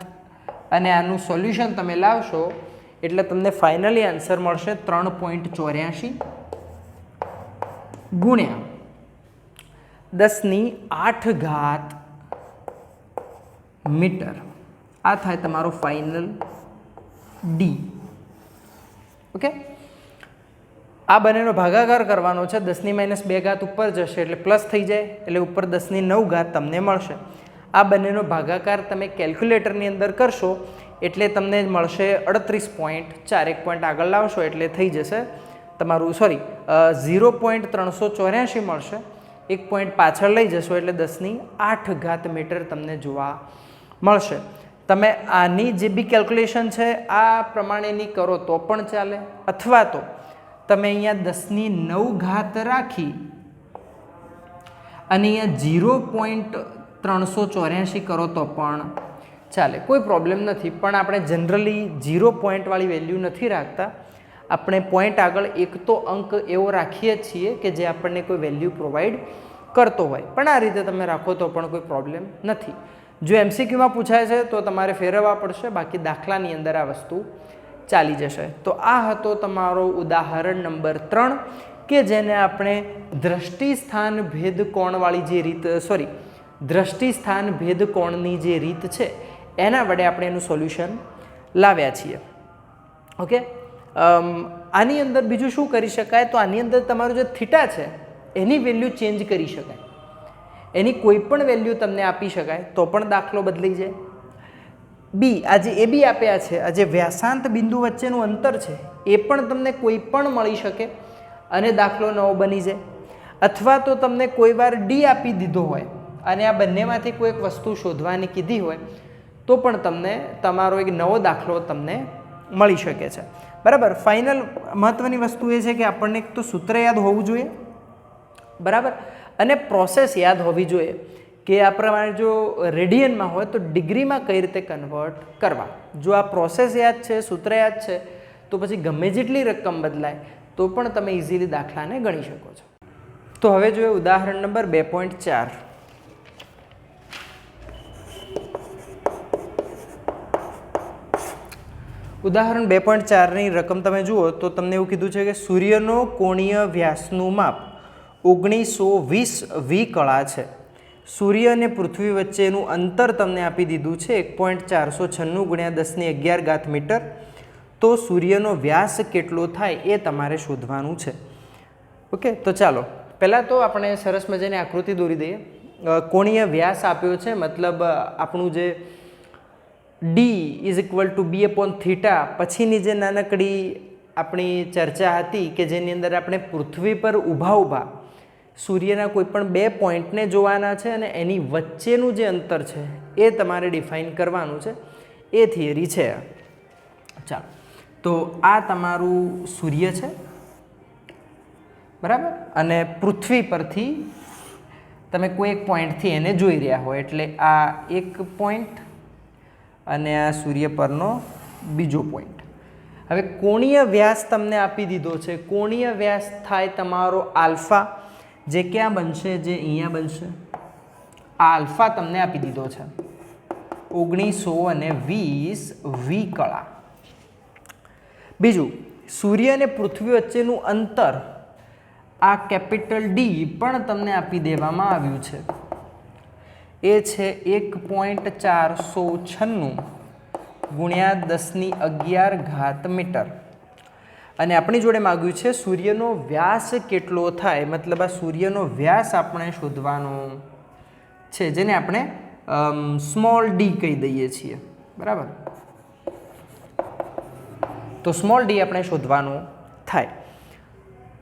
અને આનું સોલ્યુશન તમે લાવશો એટલે તમને ફાઇનલી આન્સર મળશે 3.84 ગુણ્યા 10⁸ ઘાત મીટર. આ થાય તમારો ફાઇનલ ડી. ઓકે, આ બંનેનો ભાગાકાર કરવાનો છે. 10⁻2 ઘાત ઉપર જશે એટલે પ્લસ થઈ જાય એટલે ઉપર 10⁹ ઘાત તમને મળશે. આ બંનેનો ભાગાકાર તમે કેલ્ક્યુલેટરની અંદર કરશો એટલે તમને મળશે 38.4. 1 પોઈન્ટ આગળ લાવશો એટલે થઈ જશે તમારું 0.384 મળશે. 1 પોઈન્ટ પાછળ લઈ જશો એટલે 10⁸ ઘાત મીટર તમને જોવા મળશે. તમે આની જે બી કેલ્ક્યુલેશન છે આ પ્રમાણેની કરો તો પણ ચાલે, અથવા તો તમે અહીંયા 10⁹ ઘાત રાખી અને અહીંયા 0.384 કરો તો પણ ચાલે, કોઈ પ્રોબ્લેમ નથી. પણ આપણે જનરલી 0 પોઈન્ટવાળી વેલ્યુ નથી રાખતા. આપણે પોઈન્ટ આગળ એક તો અંક એવો રાખીએ છીએ કે જે આપણને કોઈ વેલ્યુ પ્રોવાઈડ કરતો હોય. પણ આ રીતે તમે રાખો તો પણ કોઈ પ્રોબ્લેમ નથી. જો MCQમાં પૂછાય છે તો તમારે ફેરવવા પડશે, બાકી દાખલાની અંદર આ વસ્તુ ચાલી જશે. તો આ હતો તમારો ઉદાહરણ નંબર 3 કે જેને આપણે દ્રષ્ટિ સ્થાન ભેદ કોણવાળી જે રીત દ્રષ્ટિ સ્થાન ભેદ કોણની જે રીત છે એના વડે આપણે એનું સોલ્યુશન લાવ્યા છીએ. ઓકે, આની અંદર બીજું શું કરી શકાય? તો આની અંદર તમારું જે થીટા છે એની વેલ્યુ ચેન્જ કરી શકાય. એની કોઈ પણ વેલ્યુ તમને આપી શકાય તો પણ દાખલો બદલાઈ જાય. બી, આ જે એ બી આપ્યા છે, આ જે વ્યાસાંત બિંદુ વચ્ચેનું અંતર છે એ પણ તમને કોઈ પણ મળી શકે અને દાખલો નવો બની જાય. અથવા તો તમને કોઈ વાર ડી આપી દીધો હોય અને આ બંનેમાંથી કોઈ એક વસ્તુ શોધવાની કીધી હોય તો પણ તમને તમારો એક નવો દાખલો તમને મળી શકે છે. બરાબર. ફાઇનલ મહત્ત્વની વસ્તુ એ છે કે આપણને એક તો સૂત્ર યાદ હોવું જોઈએ, બરાબર, અને પ્રોસેસ યાદ હોવી જોઈએ કે આ પ્રમાણે જો રેડિયનમાં હોય તો ડિગ્રીમાં કઈ રીતે કન્વર્ટ કરવા. જો આ પ્રોસેસ યાદ છે, સૂત્ર યાદ છે તો પછી ગમે જેટલી રકમ બદલાય તો પણ તમે ઇઝીલી દાખલાને ગણી શકો છો. તો હવે જોઈએ ઉદાહરણ નંબર 2.4. ઉદાહરણ 2.4ની રકમ તમે જુઓ તો તમને એવું કીધું છે કે સૂર્યનો કોણીય વ્યાસનું માપ 1920 વી કળા છે. સૂર્ય અને પૃથ્વી વચ્ચેનું અંતર તમને આપી દીધું છે 1.496 ગુણ્યા 10⁻11 ઘાત મીટર. તો સૂર્યનો વ્યાસ કેટલો થાય એ તમારે શોધવાનું છે. ઓકે, તો ચાલો પહેલાં તો આપણે સરસ મજાની આકૃતિ દોરી દઈએ. કોણીય વ્યાસ આપ્યો છે, મતલબ આપણું જે D = B/θ પછીની જે નાનકડી આપણી ચર્ચા હતી કે જેની અંદર આપણે પૃથ્વી પર ઊભા સૂર્યના કોઈ પણ બે પોઈન્ટને જોવાના છે અને એની વચ્ચેનું જે અંતર છે એ તમારે ડિફાઇન કરવાનું છે. એ થિયરી છે. ચાલો, તો આ તમારું સૂર્ય છે, બરાબર, અને પૃથ્વી પરથી તમે કોઈ એક પોઈન્ટથી એને જોઈ રહ્યા હો એટલે આ એક પોઈન્ટ અને આ સૂર્ય પરનો બીજો પોઈન્ટ. હવે કોણીય વ્યાસ તમને આપી દીધો છે. કોણીય વ્યાસ થાય તમારો આલ્ફા, જે ક્યાં બનશે? જે અહીંયા બનશે. આ આલ્ફા તમને આપી દીધો છે 1920 વી કળા. બીજું, સૂર્ય અને પૃથ્વી વચ્ચેનું અંતર આ કેપિટલ ડી પણ તમને આપી દેવામાં આવ્યું છે. એ છે 1.496 ગુણ્યા 10⁻11 ઘાત મીટર. અને આપણી જોડે માગ્યું છે સૂર્યનો વ્યાસ કેટલો થાય, મતલબ આ સૂર્યનો વ્યાસ આપણે શોધવાનો છે, જેને આપણે સ્મોલ ડી કહી દઈએ છીએ, બરાબર. તો સ્મોલ ડી આપણે શોધવાનું થાય.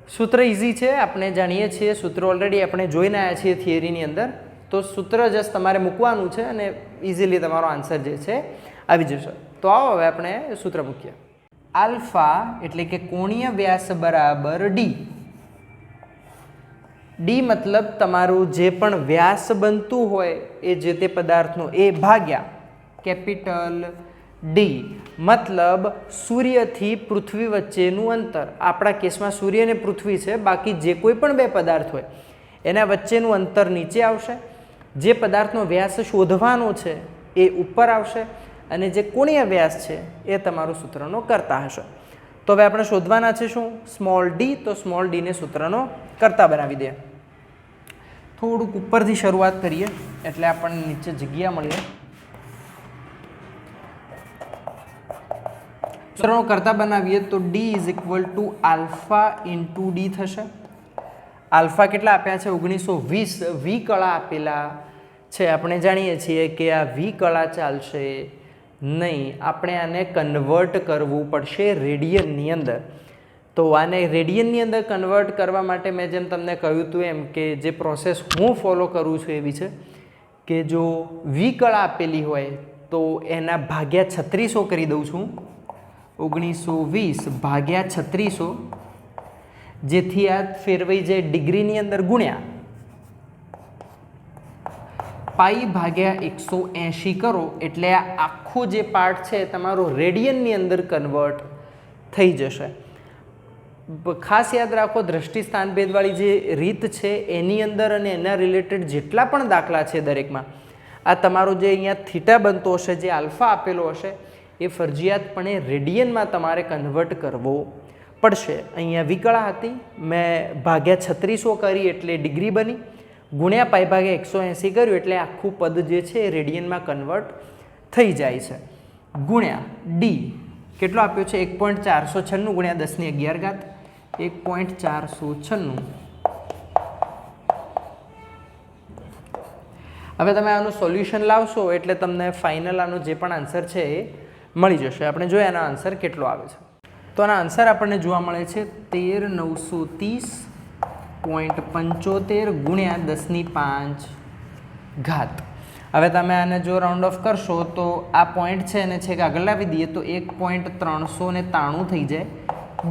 સૂત્ર ઇઝી છે, આપણે જાણીએ છીએ સૂત્ર ઓલરેડી આપણે જોઈને આવ્યા છીએ થિયરીની અંદર. તો સૂત્ર જસ્ટ તમારે મૂકવાનું છે અને ઇઝીલી તમારો આન્સર જે છે આવી જશે. તો આવો હવે આપણે સૂત્ર મૂકીએ. આલ્ફા એટલે કે કોણીય વ્યાસ બરાબર ડી. ડી મતલબ તમારું જે પણ વ્યાસ બનતું હોય એ જે તે પદાર્થનો, એ ભાગ્યા કેપિટલ ડી મતલબ સૂર્યથી પૃથ્વી વચ્ચેનું અંતર. આપણા કેસમાં સૂર્ય અને પૃથ્વી છે, બાકી જે કોઈ પણ બે પદાર્થ હોય એના વચ્ચેનું અંતર નીચે આવશે, જે પદાર્થનો વ્યાસ શોધવાનો છે એ ઉપર આવશે, અને જે કોણીય વ્યાસ છે એ તમારું સૂત્રનો કરતા હશે. તો હવે આપણે શોધવાના છે શું? Small D. તો સ્મોલ ડીને સૂત્રનો કરતા બનાવી દે. થોડુંક ઉપરથી શરૂઆત કરીએ એટલે આપણને નીચે જગ્યા મળીએ. સૂત્રનો કરતા બનાવીએ તો D is equal to alpha into D થશે. આલ્ફા કેટલા આપ્યા છે? 1920 વી કળા આપેલા છે. આપણે જાણીએ છીએ કે આ વી કળા ચાલશે નહીં, આપણે આને કન્વર્ટ કરવું પડશે રેડિયનની અંદર. તો આને રેડિયનની અંદર કન્વર્ટ કરવા માટે મેં જેમ તમને કહ્યું હતું એમ કે જે પ્રોસેસ હું ફોલો કરું છું એવી છે કે જો વી કળા આપેલી હોય તો એના ભાગ્યા 3600 કરી દઉં છું. 1920 ભાગ્યા 3600, જેથી આ ફેરવાઈ જાય ડિગ્રીની અંદર, ગુણ્યા પાઈ ભાગ્યા 180 કરો એટલે આ આખું જે પાર્ટ છે તમારો રેડિયનની અંદર કન્વર્ટ થઈ જશે. ખાસ યાદ રાખો, દ્રષ્ટિ સ્થાનભેદવાળી જે રીત છે એની અંદર અને એના રિલેટેડ જેટલા પણ દાખલા છે દરેકમાં આ તમારો જે અહીંયા થીટા બનતો હશે, જે આલ્ફા આપેલો હશે, એ ફરજિયાતપણે રેડિયનમાં તમારે કન્વર્ટ કરવો પડશે. અહીંયા વિકળા હતી, મેં ભાગ્યા 3600 કરી એટલે ડિગ્રી બની, ગુણ્યા પાઈ ભાગ્યા 180 કર્યું એટલે આખું પદ જે છે એ રેડિયનમાં કન્વર્ટ થઈ જાય છે. ગુણ્યા ડી કેટલો આપ્યો છે? 1.496 ગુણ્યા 10^11, 1.496. હવે તમે આનું સોલ્યુશન લાવશો એટલે તમને ફાઇનલ આનો જે પણ આન્સર છે એ મળી જશે. આપણે જોઈએ આનો આન્સર કેટલો આવે છે. તો આનો આન્સર આપણને જોવા મળે છે 13930.75 ગુણ્યા 10^5. હવે તમે આને જો રાઉન્ડ ઓફ કરશો તો આ પોઈન્ટ છે એને છેક આગળ લાવી દઈએ તો 1.393 થઈ જાય,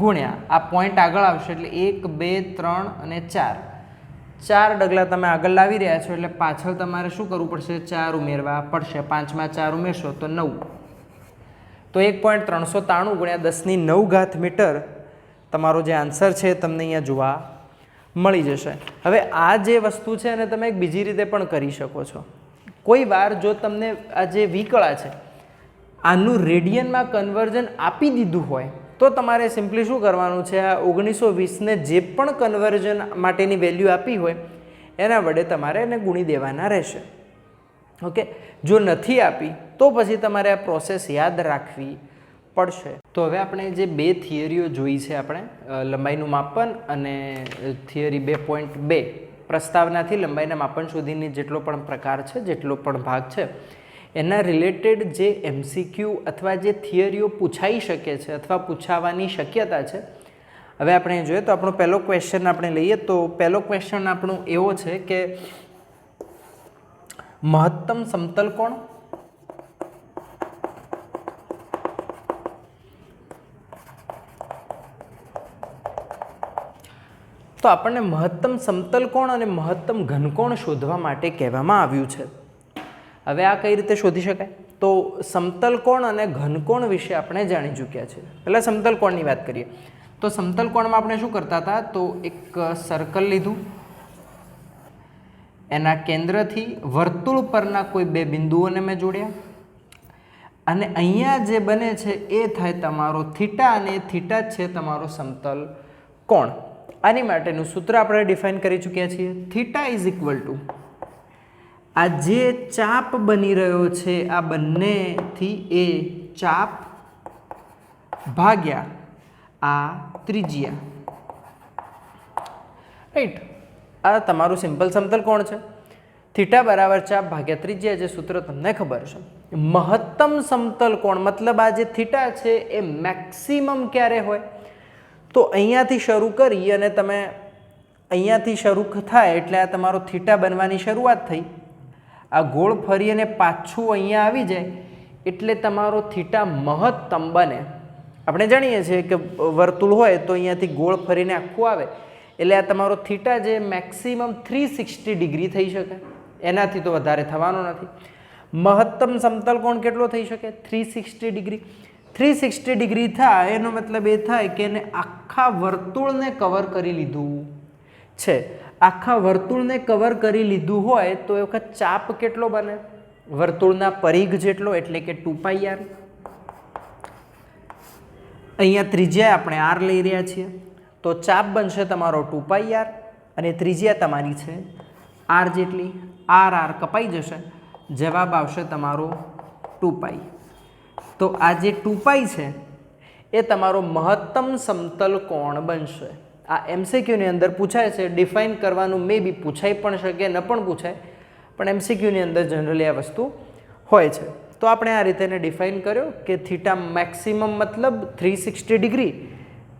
ગુણ્યા આ પોઈન્ટ આગળ આવશે એટલે 1, 2, 3 અને 4. 4 ડગલા તમે આગળ લાવી રહ્યા છો એટલે પાછળ તમારે શું કરવું પડશે? 4 ઉમેરવા પડશે. 5માં 4 ઉમેરશો તો 9. તો 1.393 ગુણ્યા 10^9 મીટર તમારો જે આન્સર છે તમને અહીંયા જોવા મળી જશે. હવે આ જે વસ્તુ છે એને તમે એક બીજી રીતે પણ કરી શકો છો. કોઈ વાર જો તમને આ જે વિકળા છે આનું રેડિયનમાં કન્વર્ઝન આપી દીધું હોય તો તમારે સિમ્પલી શું કરવાનું છે? આ 1920ને જે પણ કન્વર્ઝન માટેની વેલ્યુ આપી હોય એના વડે તમારે એને ગુણી દેવાના રહેશે. ઓકે, જો નથી આપી તો પછી તમારે આ પ્રોસેસ યાદ રાખવી પડશે. તો હવે આપણે જે બે થિયરીઓ જોઈ છે, આપણે લંબાઈનું માપન અને થિયરી 2.2 પ્રસ્તાવનાથી લંબાઈના માપન સુધીની જેટલો પણ પ્રકાર છે, જેટલો પણ ભાગ છે, એના રિલેટેડ જે MCQ અથવા જે થિયરીઓ પૂછાઈ શકે છે અથવા પૂછાવાની શક્યતા છે, હવે આપણે જોઈએ તો આપણો પહેલો ક્વેશ્ચન આપણે લઈએ તો પહેલો ક્વેશ્ચન આપણો એવો છે કે મહત્તમ સમતલ કોણ તો આપણને મહત્તમ સમતલ કોણ અને મહત્તમ ઘનકોણ શોધવા માટે કહેવામાં આવ્યું છે. હવે આ કઈ રીતે શોધી શકાય? તો સમતલ કોણ અને ઘનકોણ વિશે આપણે જાણી ચૂક્યા છે. પહેલાં સમતલ કોણની વાત કરીએ તો સમતલ કોણમાં આપણે શું કરતા હતા? તો એક સર્કલ લીધું, એના કેન્દ્રથી વર્તુળ પરના કોઈ બે બિંદુઓને મેં જોડ્યા અને અહીંયા જે બને છે એ થાય તમારો થીટા અને થીટા જ છે તમારો સમતલ કોણ. આની માટેનું સૂત્ર આપણે ડિફાઇન કરી ચૂક્યા છીએ. થીટા ઇઝ ઇક્વલ ટુ આ જે ચાપ બની રહ્યો છે આ બંનેથી એ ચાપ ભાગ્યા આ ત્રિજ્યા, રાઈટ। આ તમારું સિમ્પલ સમતલ કોણ છે? થીટા બરાબર ચાપ ભાગ્યા ત્રિજ્યા, જે સૂત્ર તમને ખબર છે। મહત્તમ સમતલ કોણ મતલબ આ જે થીટા છે એ મેક્સિમમ ક્યારે હોય? તો અહીંયાથી શરૂ કરી અને તમે અહીંયાથી શરૂ થાય એટલે આ તમારો થીટા બનવાની શરૂઆત થઈ, આ ગોળ ફરી અને પાછું અહીંયા આવી જાય એટલે તમારો થીટા મહત્તમ બને। આપણે જાણીએ છીએ કે વર્તુળ હોય તો અહીંયાથી ગોળ ફરીને આખું આવે એટલે આ તમારો થીટા જે મેક્સિમમ 360 ડિગ્રી થઈ શકે, એનાથી તો વધારે થવાનો નથી। મહત્તમ સમતલ કોણ કેટલો થઈ શકે? 360 ડિગ્રી। 360 ડિગ્રી થાય એનો મતલબ એ થાય કે એને આખા વર્તુળને કવર કરી લીધું છે। આખા વર્તુળને કવર કરી લીધું હોય તો એ વખત ચાપ કેટલો બને? વર્તુળના પરિઘ જેટલો, એટલે કે 2πr। અહીંયા ત્રિજ્યા આપણે r લઈ રહ્યા છીએ તો ચાપ બનશે તમારો 2πr અને ત્રિજ્યા તમારી છે r જેટલી। r કપાઈ જશે, જવાબ આવશે તમારો 2π। તો આ જે 2π છે એ તમારો મહત્તમ સમતલ કોણ બનશે। આ એમસીક્યુની અંદર પૂછાય છે, ડિફાઇન કરવાનું મે બી પૂછાઈ પણ શકે, ન પણ પૂછાય, પણ એમસીક્યુની અંદર જનરલી આ વસ્તુ હોય છે। તો આપણે આ રીતે એને ડિફાઇન કર્યો કે થીટા મેક્સિમમ મતલબ 360 ડિગ્રી।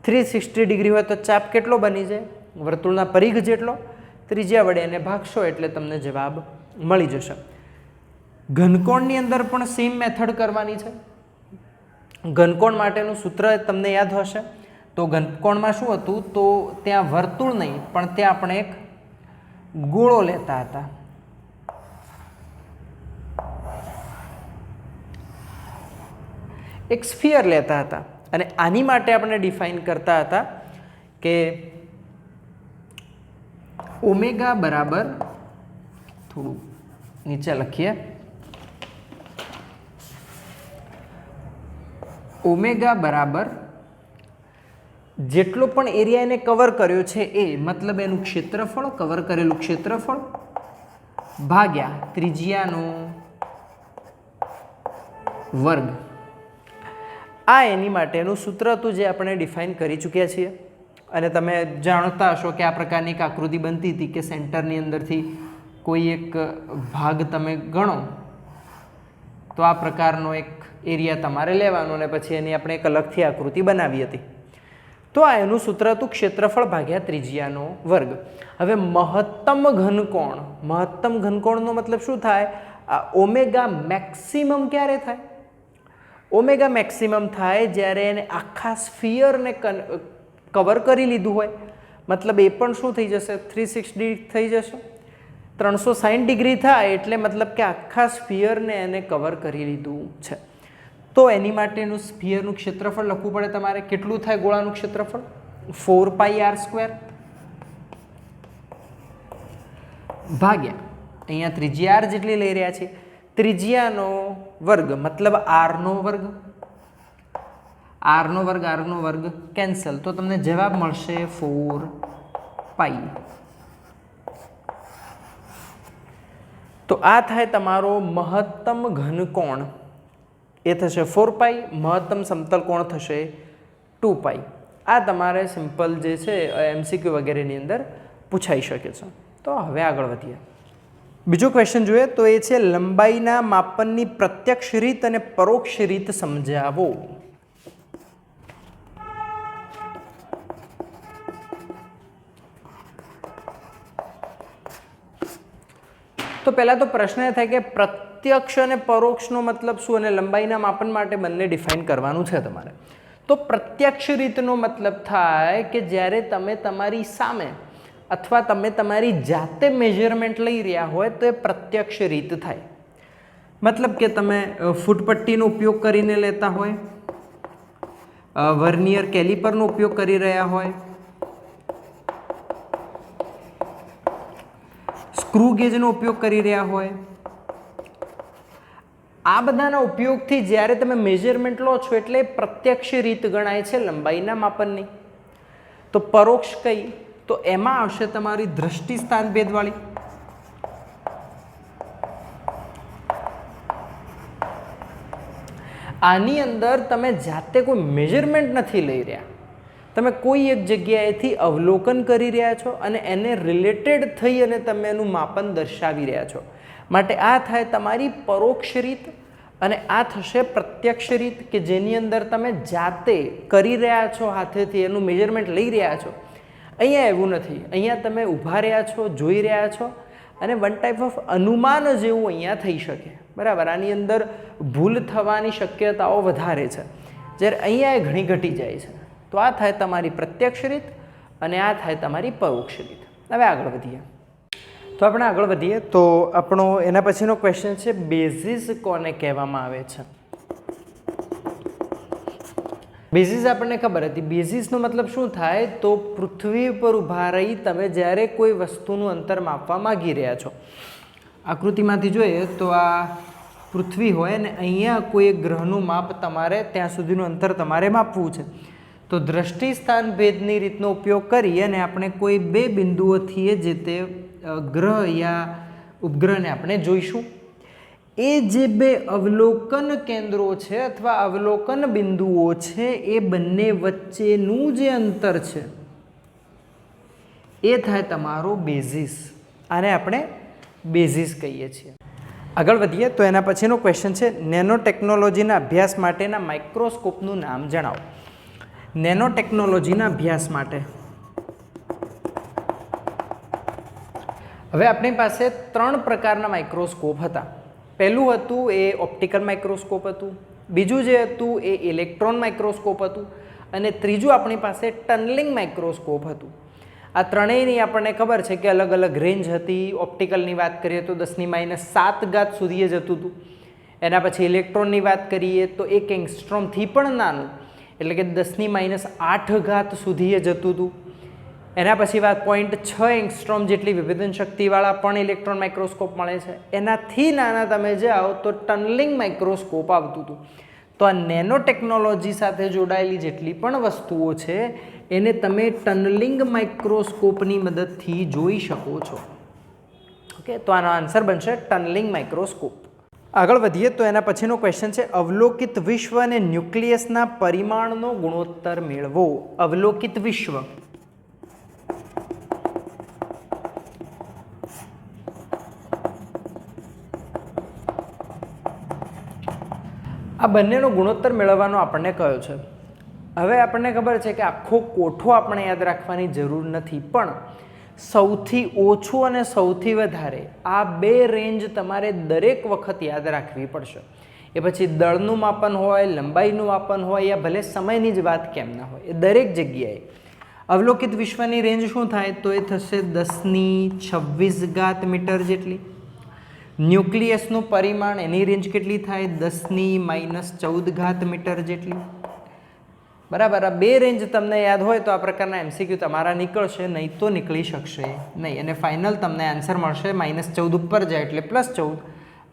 360 ડિગ્રી હોય તો ચાપ કેટલો બની જાય? વર્તુળના પરિઘ જેટલો। ત્રિજ્યા વડે એને ભાગશો એટલે તમને જવાબ મળી જશે। ઘનકોણની અંદર પણ સેમ મેથડ કરવાની છે। ઘનકોણ માટેનું સૂત્ર તમને યાદ હશે। તો ઘનકોણમાં શું હતું? તો ત્યાં વર્તુળ નહીં પણ ત્યાં આપણે એક ગોળો લેતા હતા। એક સ્ફિયર લેતા હતા અને આની માટે આપણે ડિફાઇન કરતા હતા કે ઓમેગા બરાબર, થોડું નીચે લખીએ, ઓમેગા બરાબર જેટલો પણ એરિયા એને કવર કર્યો છે એ મતલબ એનું ક્ષેત્રફળ, કવર કરેલું ક્ષેત્રફળ ભાગ્યા ત્રિજ્યાનો વર્ગ। આ એની માટેનું સૂત્ર હતું જે આપણે ડિફાઇન કરી ચૂક્યા છીએ। અને તમે જાણતા હશો કે આ પ્રકારની એક આકૃતિ બનતી હતી કે સેન્ટરની અંદરથી કોઈ એક ભાગ તમે ગણો તો આ પ્રકારનો એક એરિયા તમારે લેવાનો અને પછી એની આપણે એક અલગથી આકૃતિ બનાવી હતી। તો આ એનું સૂત્ર હતું ક્ષેત્રફળ ભાગ્યા ત્રિજ્યાનો વર્ગ। હવે મહત્તમ ઘનકોણનો મતલબ શું થાય? આ ઓમેગા મેક્સિમમ ક્યારે થાય? ઓમેગા મેક્સિમમ થાય જ્યારે એને આખા સ્ફિયરને કવર કરી લીધું હોય, મતલબ એ પણ શું થઈ જશે? 360 થઈ જશે। 360 ડિગ્રી થાય એટલે મતલબ કે આખા સ્ફિયરને એને કવર કરી લીધું છે। તો એની માટેનું સ્ફિયરનું ક્ષેત્રફળ લખવું પડે તમારે। કેટલું થાય ગોળાનું ક્ષેત્રફળ? 4πr² ભાગ્યા અહીંયા ત્રિજ્યા r જેટલી લઈ રહ્યા છીએ, ત્રિજ્યાનો વર્ગ મતલબ r નો વર્ગ કેન્સલ, તો તમને જવાબ મળશે 4π। તો આ થાય તમારો મહત્તમ ઘનકોણ, એ થશે 4π। મહત્તમ સમતલ કોણ થશે 2π। આ તમારે સિમ્પલ જે છે એમસીક્યુ વગેરેની અંદર પૂછાઈ શકે છે। તો હવે આગળ વધીએ। બીજો ક્વેશ્ચન જોઈએ તો એ છે લંબાઈના માપનની પ્રત્યક્ષ રીત અને પરોક્ષ રીત સમજાવો। તો પહેલા તો પ્રશ્ન એ થાય કે પ્રત્યક્ષ અને પરોક્ષનો મતલબ શું અને લંબાઈના માપન માટે બંને ડિફાઇન કરવાનું છે તમારે। તો પ્રત્યક્ષ રીતનો મતલબ થાય કે જ્યારે તમે તમારી સામે અથવા તમે તમારી જાતે મેજરમેન્ટ લઈ રહ્યા હોય તો એ પ્રત્યક્ષ રીત થાય। મતલબ કે તમે ફૂટપટ્ટીનો ઉપયોગ કરીને લેતા હોય, વર્નિયર કેલિપરનો ઉપયોગ કરી રહ્યા હોય, સ્ક્રૂ ગેજનો ઉપયોગ કરી રહ્યા હોય, આ બધાના ઉપયોગથી જ્યારે તમે મેજરમેન્ટ લો છો એટલે પ્રત્યક્ષ રીત ગણાય છે લંબાઈના માપનની। તો પરોક્ષ કઈ? તો એમાં આવશે તમારી દ્રષ્ટિ સ્થાન ભેદવાળી। આની અંદર તમે જાતે કોઈ મેજરમેન્ટ નથી લઈ રહ્યા, તમે કોઈ એક જગ્યાએથી અવલોકન કરી રહ્યા છો અને એને રિલેટેડ થઈ અને તમે એનું માપન દર્શાવી રહ્યા છો. માટે આ થાય તમારી પરોક્ષ રીત અને આ થશે પ્રત્યક્ષ રીત કે જેની અંદર તમે જાતે કરી રહ્યા છો, હાથેથી એનું મેજરમેન્ટ લઈ રહ્યા છો. અહીંયા એવું નથી. અહીંયા તમે ઊભા રહ્યા છો, જોઈ રહ્યા છો અને વન ટાઈપ ઓફ અનુમાન જેવું અહીંયા થઈ શકે. બરાબર, આની અંદર ભૂલ થવાની શક્યતાઓ વધારે છે, જ્યારે અહીંયા એ ઘણી ઘટી જાય છે. તો આ થાય તમારી પ્રત્યક્ષ રીત અને આ થાય તમારી પરોક્ષ રીત. હવે આગળ વધીએ. તો આપણે આગળ વધીએ તો આપણો એના પછીનો ક્વેશ્ચન છે બેઝિસ કોને કહેવામાં આવે છે. બેઝિસ આપણને ખબર હતી. બેઝિસનો મતલબ શું થાય તો પૃથ્વી પર ઊભા રહી તમે જ્યારે કોઈ વસ્તુનું અંતર માપવા માગી રહ્યા છો. આકૃતિમાંથી જોઈએ તો આ પૃથ્વી હોય ને અહીંયા કોઈ એક ગ્રહનું માપ તમારે ત્યાં સુધીનું અંતર તમારે માપવું છે. તો દ્રષ્ટિ સ્થાન ભેદની રીતનો ઉપયોગ કરી અને આપણે કોઈ બે બિંદુઓથી જે તે ગ્રહ યા ઉપગ્રહને આપણે જોઈશું. એ જે બે અવલોકન કેન્દ્રો છે અથવા અવલોકન બિંદુઓ છે એ બંને વચ્ચેનું જે અંતર છે એ થાય તમારો બેઝિસ. આને આપણે બેઝિસ કહીએ છીએ. આગળ વધીએ તો એના પછીનો ક્વેશ્ચન છે નેનો ટેકનોલોજીના અભ્યાસ માટેના માઇક્રોસ્કોપનું નામ જણાવો. નેનો ટેકનોલોજીના અભ્યાસ માટે હવે આપણી પાસે 3 પ્રકારના માઇક્રોસ્કોપ હતા. પહેલું હતું એ ઓપ્ટિકલ માઇક્રોસ્કોપ હતું, બીજું જે હતું એ ઇલેક્ટ્રોન માઇક્રોસ્કોપ હતું અને ત્રીજું આપણી પાસે ટનલિંગ માઇક્રોસ્કોપ હતું. આ ત્રણેયની આપણને ખબર છે કે અલગ અલગ રેન્જ હતી. ઓપ્ટિકલની વાત કરીએ તો 10⁻7 સુધી જતું હતું. એના પછી ઇલેક્ટ્રોનની વાત કરીએ તો 1 એંગસ્ટ્રોમથી પણ નાનું એટલે કે 10⁻8 સુધી જતું હતું. એના પછી વાત 0.6 એંગસ્ટ્રોમ જેટલી વિભેદન શક્તિવાળા પણ ઇલેક્ટ્રોન માઇક્રોસ્કોપ મળે છે. એનાથી નાના તમે જાઓ તો ટનલિંગ માઇક્રોસ્કોપ આવતું હતું. તો આ નેનો ટેકનોલોજી સાથે જોડાયેલી જેટલી પણ વસ્તુઓ છે એને તમે ટનલિંગ માઇક્રોસ્કોપની મદદથી જોઈ શકો છો. ઓકે, તો આનો આન્સર બનશે ટનલિંગ માઇક્રોસ્કોપ. આગળ વધીએ તો એના પછીનો ક્વેશ્ચન છે અવલોકિત વિશ્વ અને ન્યુક્લિયસના પરિમાણનો ગુણોત્તર મેળવો. અવલોકિત વિશ્વ આ બંનેનો ગુણોત્તર મેળવવાનો આપણને કયો છે. હવે આપણને ખબર છે કે આખો કોઠો આપણે યાદ રાખવાની જરૂર નથી, પણ સૌથી ઓછું અને સૌથી વધારે આ બે રેન્જ તમારે દરેક વખત યાદ રાખવી પડશે. એ પછી દળનું માપન હોય, લંબાઈનું માપન હોય યા ભલે સમયની જ વાત કેમ ના હોય, એ દરેક જગ્યાએ અવલોકિત વિશ્વની રેન્જ શું થાય તો એ થશે 10⁻26 મીટર જેટલી. ન્યુક્લિયસનું પરિમાણ એની રેન્જ કેટલી થાય 10⁻14 મીટર જેટલી. બરાબર, આ બે રેન્જ તમને યાદ હોય તો આ પ્રકારના એમસીક્યુ તમારા નીકળશે, નહીં તો નીકળી શકશે નહીં. અને ફાઇનલ તમને આન્સર મળશે -14 ઉપર જાય એટલે +14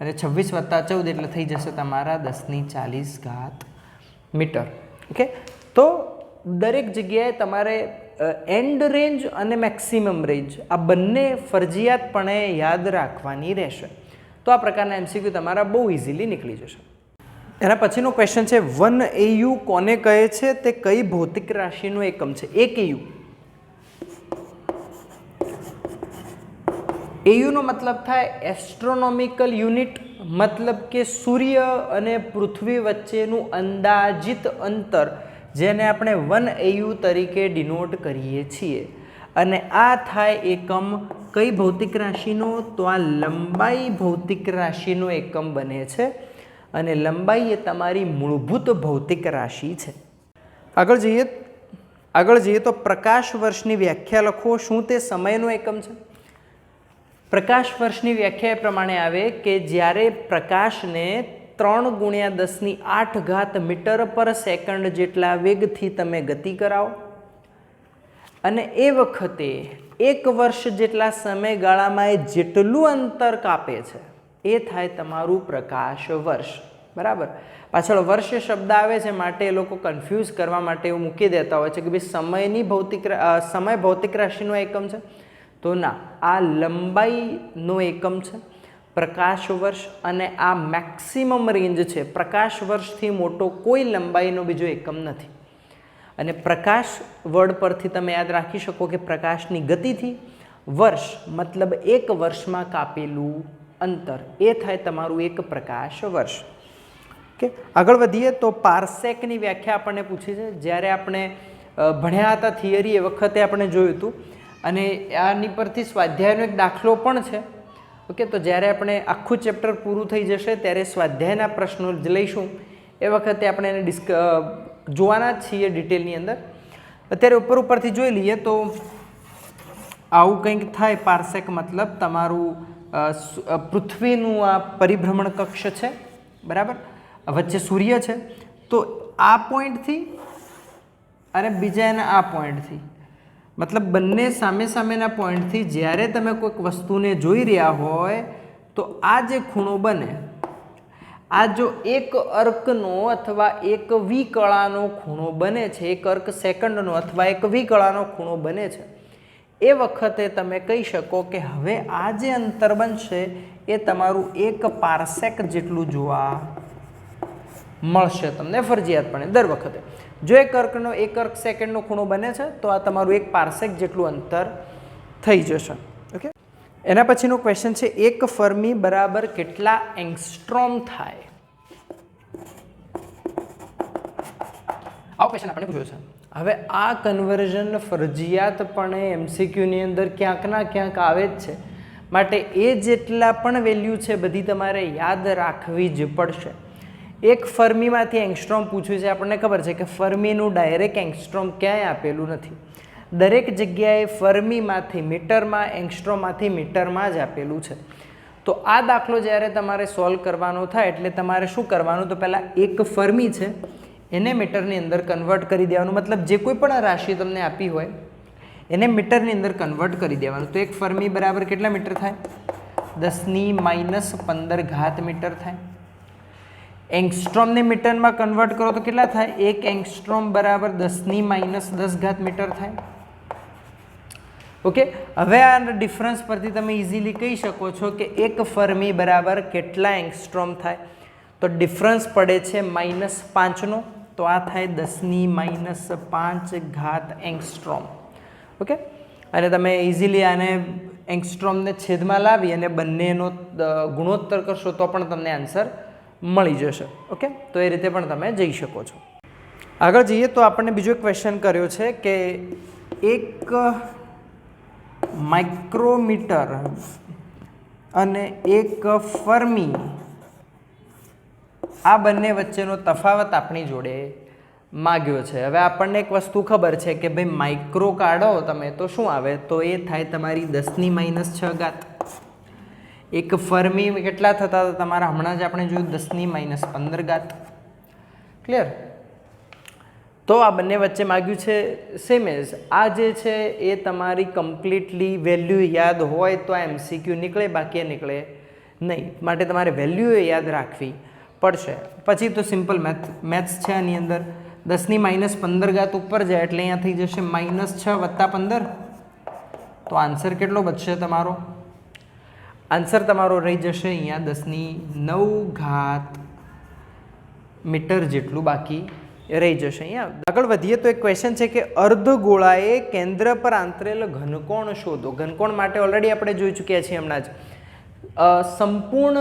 અને 26 + 14 એટલે થઈ જશે તમારા 10⁻40 મીટર. ઓકે, તો દરેક જગ્યાએ તમારે એન્ડ રેન્જ અને મેક્સિમમ રેન્જ આ બંને ફરજિયાતપણે યાદ રાખવાની રહેશે. તો આ પ્રકારના એમસીક્યુ તમારા બહુ ઇઝીલી નીકળી જશે. એના પછીનો ક્વેશ્ચન છે 1 AU કોને કહે છે, તે કઈ ભૌતિક રાશિનો એકમ છે. 1 AU. AU નો મતલબ થાય એસ્ટ્રોનોમિકલ યુનિટ, મતલબ કે સૂર્ય અને પૃથ્વી વચ્ચેનું અંદાજિત અંતર, જેને આપણે 1 AU તરીકે ડિનોટ કરીએ છીએ. અને આ થાય એકમ કઈ ભૌતિક રાશિનો તો આ લંબાઈ ભૌતિક રાશિનો એકમ બને છે. અને લંબાઈ એ તમારી મૂળભૂત ભૌતિક રાશિ છે. આગળ જઈએ તો પ્રકાશ વર્ષની વ્યાખ્યા લખો. શું તે સમયનો એકમ છે? પ્રકાશ વર્ષની વ્યાખ્યા એ પ્રમાણે આવે કે જ્યારે પ્રકાશને 3 × 10⁸ મીટર પર સેકન્ડ જેટલા વેગથી તમે ગતિ કરાવો અને એ વખતે 1 વર્ષ જેટલા સમયગાળામાં એ જેટલું અંતર કાપે છે એ થાય તમારું પ્રકાશ વર્ષ. બરાબર, પાછળ વર્ષ શબ્દ આવે છે માટે એ લોકો કન્ફ્યુઝ કરવા માટે એવું મૂકી દેતા હોય છે કે ભાઈ સમય ભૌતિક રાશિનો એકમ છે. તો ના, આ લંબાઈનો એકમ છે પ્રકાશ વર્ષ. અને આ મેક્સિમમ રેન્જ છે. પ્રકાશ વર્ષથી મોટો કોઈ લંબાઈનો બીજો એકમ નથી. અને પ્રકાશ વર્ડ પરથી તમે યાદ રાખી શકો કે પ્રકાશની ગતિથી, વર્ષ મતલબ એક વર્ષમાં કાપેલું અંતર, એ થાય તમારું એક પ્રકાશ વર્ષ. ઓકે, આગળ વધીએ તો પારસેકની વ્યાખ્યા આપણને પૂછી છે. જ્યારે આપણે ભણ્યા હતા થિયરી એ વખતે આપણે જોયું હતું, અને આની પરથી સ્વાધ્યાયનો એક દાખલો પણ છે. ઓકે, તો જ્યારે આપણે આખું ચેપ્ટર પૂરું થઈ જશે ત્યારે સ્વાધ્યાયના પ્રશ્નો જ લઈશું. એ વખતે આપણે એને જોવાના જ છીએ ડિટેલની અંદર. અત્યારે ઉપરથી જોઈ લઈએ તો આવું કંઈક થાય. પારસેક મતલબ તમારું પૃથ્વીનું આ પરિભ્રમણ કક્ષ છે, બરાબર, વચ્ચે સૂર્ય છે. તો આ પોઈન્ટથી અને બીજા એના આ પોઈન્ટથી, મતલબ બંને સામે સામેના પોઈન્ટથી જ્યારે તમે કોઈક વસ્તુને જોઈ રહ્યા હોય તો આ જે ખૂણો બને, આ જો એક અર્કનો અથવા એક વિકળાનો ખૂણો બને છે, એક અર્ક સેકન્ડનો અથવા એક વિકળાનો ખૂણો બને છે, એ વખતે તમે કહી શકો કે હવે આ જે અંતર બનશે એ તમારું એક પારસેક જેટલું જોવા મળશે તમને ફરજિયાતપણે દર વખતે. જો એક અર્ક સેકન્ડનો ખૂણો બને છે તો આ તમારું એક પારસેક જેટલું અંતર થઈ જશે. ઓકે, એના પછીનો ક્વેશ્ચન છે, એક ફર્મી બરાબર કેટલા એંગસ્ટ્રોમ થાય? આવો ક્વેશ્ચન આપણે પૂછ્યો છે. હવે આ કન્વર્ઝન ફરજિયાતપણે MCQની અંદર ક્યાંક ના ક્યાંક આવે જ છે, માટે એ જેટલા પણ વેલ્યુ છે બધી તમારે યાદ રાખવી જ પડશે. એક ફર્મીમાંથી એંગસ્ટ્રોમ પૂછ્યું છે. આપણને ખબર છે કે ફર્મીનું ડાયરેક્ટ એંગસ્ટ્રોમ ક્યાંય આપેલું નથી. દરેક જગ્યાએ ફર્મીમાંથી મીટરમાં, એંગસ્ટ્રોમમાંથી મીટરમાં જ આપેલું છે. તો આ દાખલો જ્યારે તમારે સોલ્વ કરવાનો થાય એટલે તમારે શું કરવાનું, તો પહેલાં એક ફર્મી છે એને મીટરની અંદર કન્વર્ટ કરી દેવાનું. મતલબ જે કોઈ પણ રાશિ તમને આપી હોય એને મીટરની અંદર કન્વર્ટ કરી દેવાનું. તો એક ફર્મી બરાબર કેટલા મીટર થાય? 10⁻15 ઘાત મીટર થાય. એંગસ્ટ્રોમને મીટરમાં કન્વર્ટ કરો તો કેટલા થાય? એક એંગસ્ટ્રોમ બરાબર 10⁻10 ઘાત મીટર થાય. ઓકે, હવે આ ડિફરન્સ પરથી તમે ઇઝીલી કહી શકો છો કે એક ફર્મી બરાબર કેટલા એંગસ્ટ્રોમ થાય. તો ડિફરન્સ પડે છે -5નો, તો આ થાય 10⁻5 ઘાત એંગસ્ટ્રોમ. ઓકે, અને તમે ઇઝીલી આને એંગસ્ટ્રોમને છેદમાં લાવી અને બંનેનો ગુણોત્તર કરશો તો પણ તમને આન્સર મળી જશે. ઓકે, તો એ રીતે પણ તમે જઈ શકો છો. આગળ જઈએ તો આપણને બીજો ક્વેશ્ચન કર્યો છે કે એક માઇક્રોમીટર અને એક ફર્મી, આ બંને વચ્ચેનો તફાવત આપણી જોડે માગ્યો છે. હવે આપણને એક વસ્તુ ખબર છે કે ભાઈ માઇક્રો કાઢો તમે તો શું આવે, તો એ થાય તમારી 10⁻6 ઘાત. એક ફર્મી કેટલા થતા હતા તમારા, હમણાં જ આપણે જોયું 10⁻15 ઘાત. ક્લિયર? તો આ બંને વચ્ચે માગ્યું છે સેમ એઝ. આ જે છે એ તમારી કમ્પ્લીટલી વેલ્યુ યાદ હોય તો આ MCQ નીકળે, બાકી નીકળે નહીં. માટે તમારે વેલ્યુ યાદ રાખવી પડશે. પછી તો સિમ્પલ મેથ્સ છે આની અંદર. 10⁻15 ઘાત ઉપર જાય એટલે અહીંયા થઈ જશે -6 + 15. તો આન્સર કેટલો બચશે તમારો? આન્સર તમારો રહી જશે અહીંયા 10⁹ ઘાત મીટર જેટલું બાકી રહી જશે. અહીંયા આગળ વધીએ તો એક ક્વેશ્ચન છે કે અર્ધગોળાએ કેન્દ્ર પર આંતરેલ ઘનકોણ શોધો. ઘનકોણ માટે ઓલરેડી આપણે જોઈ ચૂક્યા છીએ હમણાં જ. સંપૂર્ણ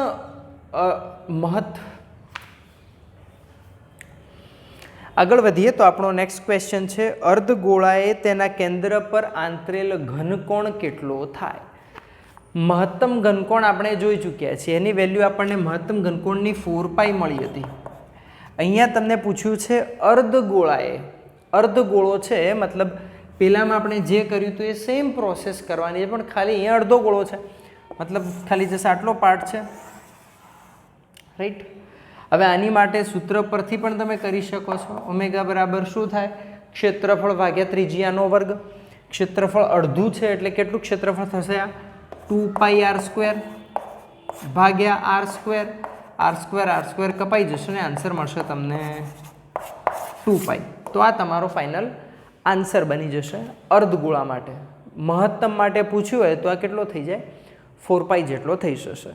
આગળ વધીએ તો આપણો નેક્સ્ટ ક્વેશ્ચન છે અર્ધગોળાએ તેના કેન્દ્ર પર આંતરેલ ઘનકોણ કેટલો થાય? મહત્તમ ઘનકોણ આપણે જોઈ ચૂક્યા છીએ. એની વેલ્યુ આપણને મહત્તમ ઘનકોણની 4π મળી હતી. અહીંયા તમને પૂછ્યું છે અર્ધગોળાએ. અર્ધગોળો છે મતલબ પહેલામાં આપણે જે કર્યું હતું એ સેમ પ્રોસેસ કરવાની છે, પણ ખાલી અહીંયા અડધો ગોળો છે, મતલબ ખાલી જશે આટલો પાર્ટ છે, રાઈટ. હવે આની માટે સૂત્ર પરથી પણ તમે કરી શકો છો. ઓમેગા બરાબર શું થાય? ક્ષેત્રફળ ભાગ્યા ત્રિજ્યાનો વર્ગ. ક્ષેત્રફળ અડધું છે એટલે કેટલું ક્ષેત્રફળ થશે? આ 2πr² ભાગ્યા r². r² કપાઈ જશે ને આન્સર મળશે તમને 2π. તો આ તમારો ફાઇનલ આન્સર બની જશે અર્ધગોળા માટે. મહત્તમ માટે પૂછ્યું હોય તો આ કેટલો થઈ જાય? 4π જેટલો થઈ જશે.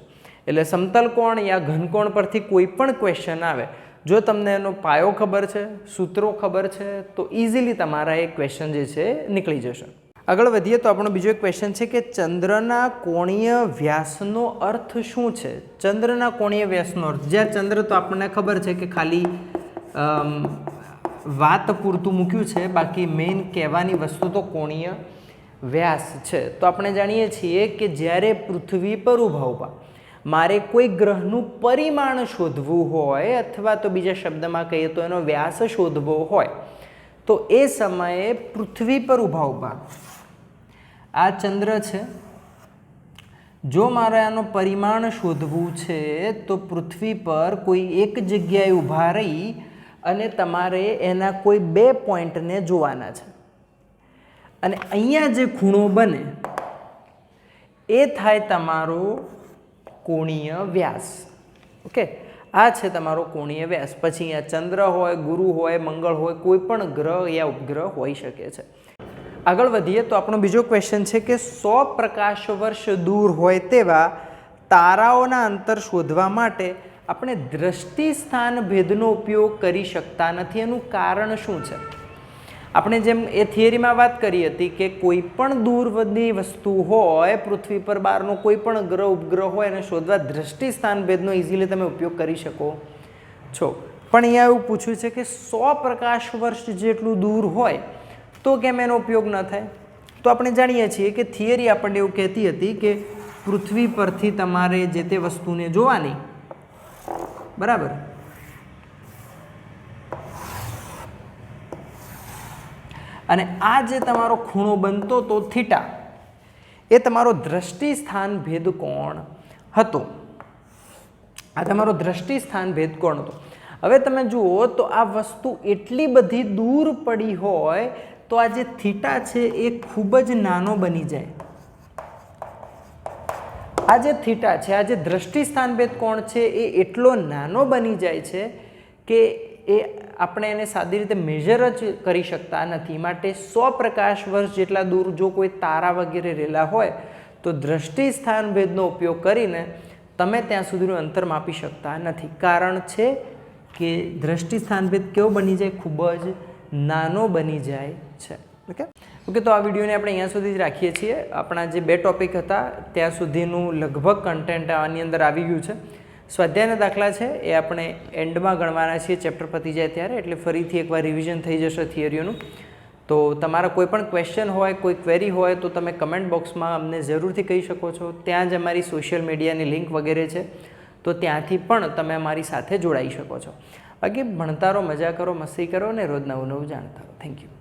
એટલે સમતલ કોણ યા ઘનકોણ પરથી કોઈ પણ ક્વેશ્ચન આવે જો તમને એનો પાયો ખબર છે, સૂત્રો ખબર છે, તો ઇઝીલી તમારા એ ક્વેશ્ચન જે છે નીકળી જશે. આગળ વધીએ તો આપણો બીજો એક ક્વેશ્ચન છે કે ચંદ્રના કોણીય વ્યાસનો અર્થ શું છે? ચંદ્રના કોણીય વ્યાસનો અર્થ, જ્યાં ચંદ્ર તો આપણને ખબર છે કે ખાલી વાત પૂરતું મૂક્યું છે, બાકી મેઇન કહેવાની વસ્તુ તો કોણીય વ્યાસ છે. તો આપણે જાણીએ છીએ કે જ્યારે પૃથ્વી પર ઊભા મારે કોઈ ગ્રહનું પરિમાણ શોધવું હોય, અથવા તો બીજા શબ્દમાં કહીએ તો એનો વ્યાસ શોધવો હોય, તો એ સમયે પૃથ્વી પર ઊભા આ ચંદ્ર છે, જો મારે આનો પરિમાણ શોધવું છે તો પૃથ્વી પર કોઈ એક જગ્યાએ ઊભા રહી અને તમારે એના કોઈ 2 પોઈન્ટને જોવાના છે, અને અહીંયા જે ખૂણો બને એ થાય તમારો કોણીય વ્યાસ. ઓકે, આ છે તમારો કોણીય વ્યાસ. પછી અહીંયા ચંદ્ર હોય, ગુરુ હોય, મંગળ હોય, કોઈ પણ ગ્રહ યા ઉપગ્રહ હોઈ શકે છે. આગળ વધીએ તો આપણો બીજો ક્વેશ્ચન છે કે 100 પ્રકાશ વર્ષ દૂર હોય તેવા તારાઓના અંતર શોધવા માટે આપણે દ્રષ્ટિ સ્થાન ભેદનો ઉપયોગ કરી શકતા નથી. એનું કારણ શું છે? આપણે જેમ એ થિયરીમાં વાત કરી હતી કે કોઈ પણ દૂરની વસ્તુ હોય, પૃથ્વી પર બહારનો કોઈ પણ ગ્રહ ઉપગ્રહ હોય, એને શોધવા દ્રષ્ટિ સ્થાન ભેદનો ઇઝીલી તમે ઉપયોગ કરી શકો છો. પણ અહીંયા એવું પૂછ્યું છે કે 100 પ્રકાશ વર્ષ જેટલું દૂર હોય તો કેમ એનો ઉપયોગ ન થાય? તો આપણે જાણીએ છીએ કે થિયરી આપણને એવું કહેતી હતી કે પૃથ્વી પરથી તમારે જે તે વસ્તુને જોવાની, બરાબર, અને આ જે તમારો ખૂણો બનતો તો થીટા, એ તમારો દ્રષ્ટિ સ્થાન ભેદ કોણ હતો. આ તમારો દ્રષ્ટિ સ્થાન ભેદ કોણ હતો. હવે તમે જુઓ તો આ વસ્તુ એટલી બધી દૂર પડી હોય તો આ જે થીટા છે એ ખૂબ જ નાનો બની જાય. આ જે થીટા છે, આ જે દ્રષ્ટિ સ્થાન ભેદ કોણ છે એ એટલો નાનો બની જાય છે કે એ આપણે એને સાદી રીતે મેજર જ કરી શકતા નથી. માટે 100 પ્રકાશ વર્ષ જેટલા દૂર જો કોઈ તારા વગેરે રહેલા હોય તો દ્રષ્ટિ સ્થાન ભેદનો ઉપયોગ કરીને તમે ત્યાં સુધીનું અંતર માપી શકતા નથી. કારણ છે કે દ્રષ્ટિ સ્થાન ભેદ કેવો બની જાય? ખૂબ જ નાનો બની જાય છે. ઓકે, તો આ વિડીયોને આપણે અહીંયા સુધી જ રાખીએ છીએ. આપણા જે 2 ટોપિક હતા ત્યાં સુધીનું લગભગ કન્ટેન્ટ આની અંદર આવી ગયું છે. સ્વાધ્યાયના દાખલા છે એ આપણે એન્ડમાં ગણવાના છીએ, ચેપ્ટર પતી જાય ત્યારે, એટલે ફરીથી એકવાર રિવિઝન થઈ જશે થિયરીઓનું. તો તમારા કોઈ પણ ક્વેશ્ચન હોય, કોઈ ક્વેરી હોય તો તમે કમેન્ટ બોક્સમાં અમને જરૂરથી કહી શકો છો. ત્યાં જ અમારી સોશિયલ મીડિયાની લિંક વગેરે છે, તો ત્યાંથી પણ તમે અમારી સાથે જોડાઈ શકો છો. બાકી ભણતા રહો, મજા કરો, મસ્તી કરો અને રોજ નવું જાણતા રહો. Thank you.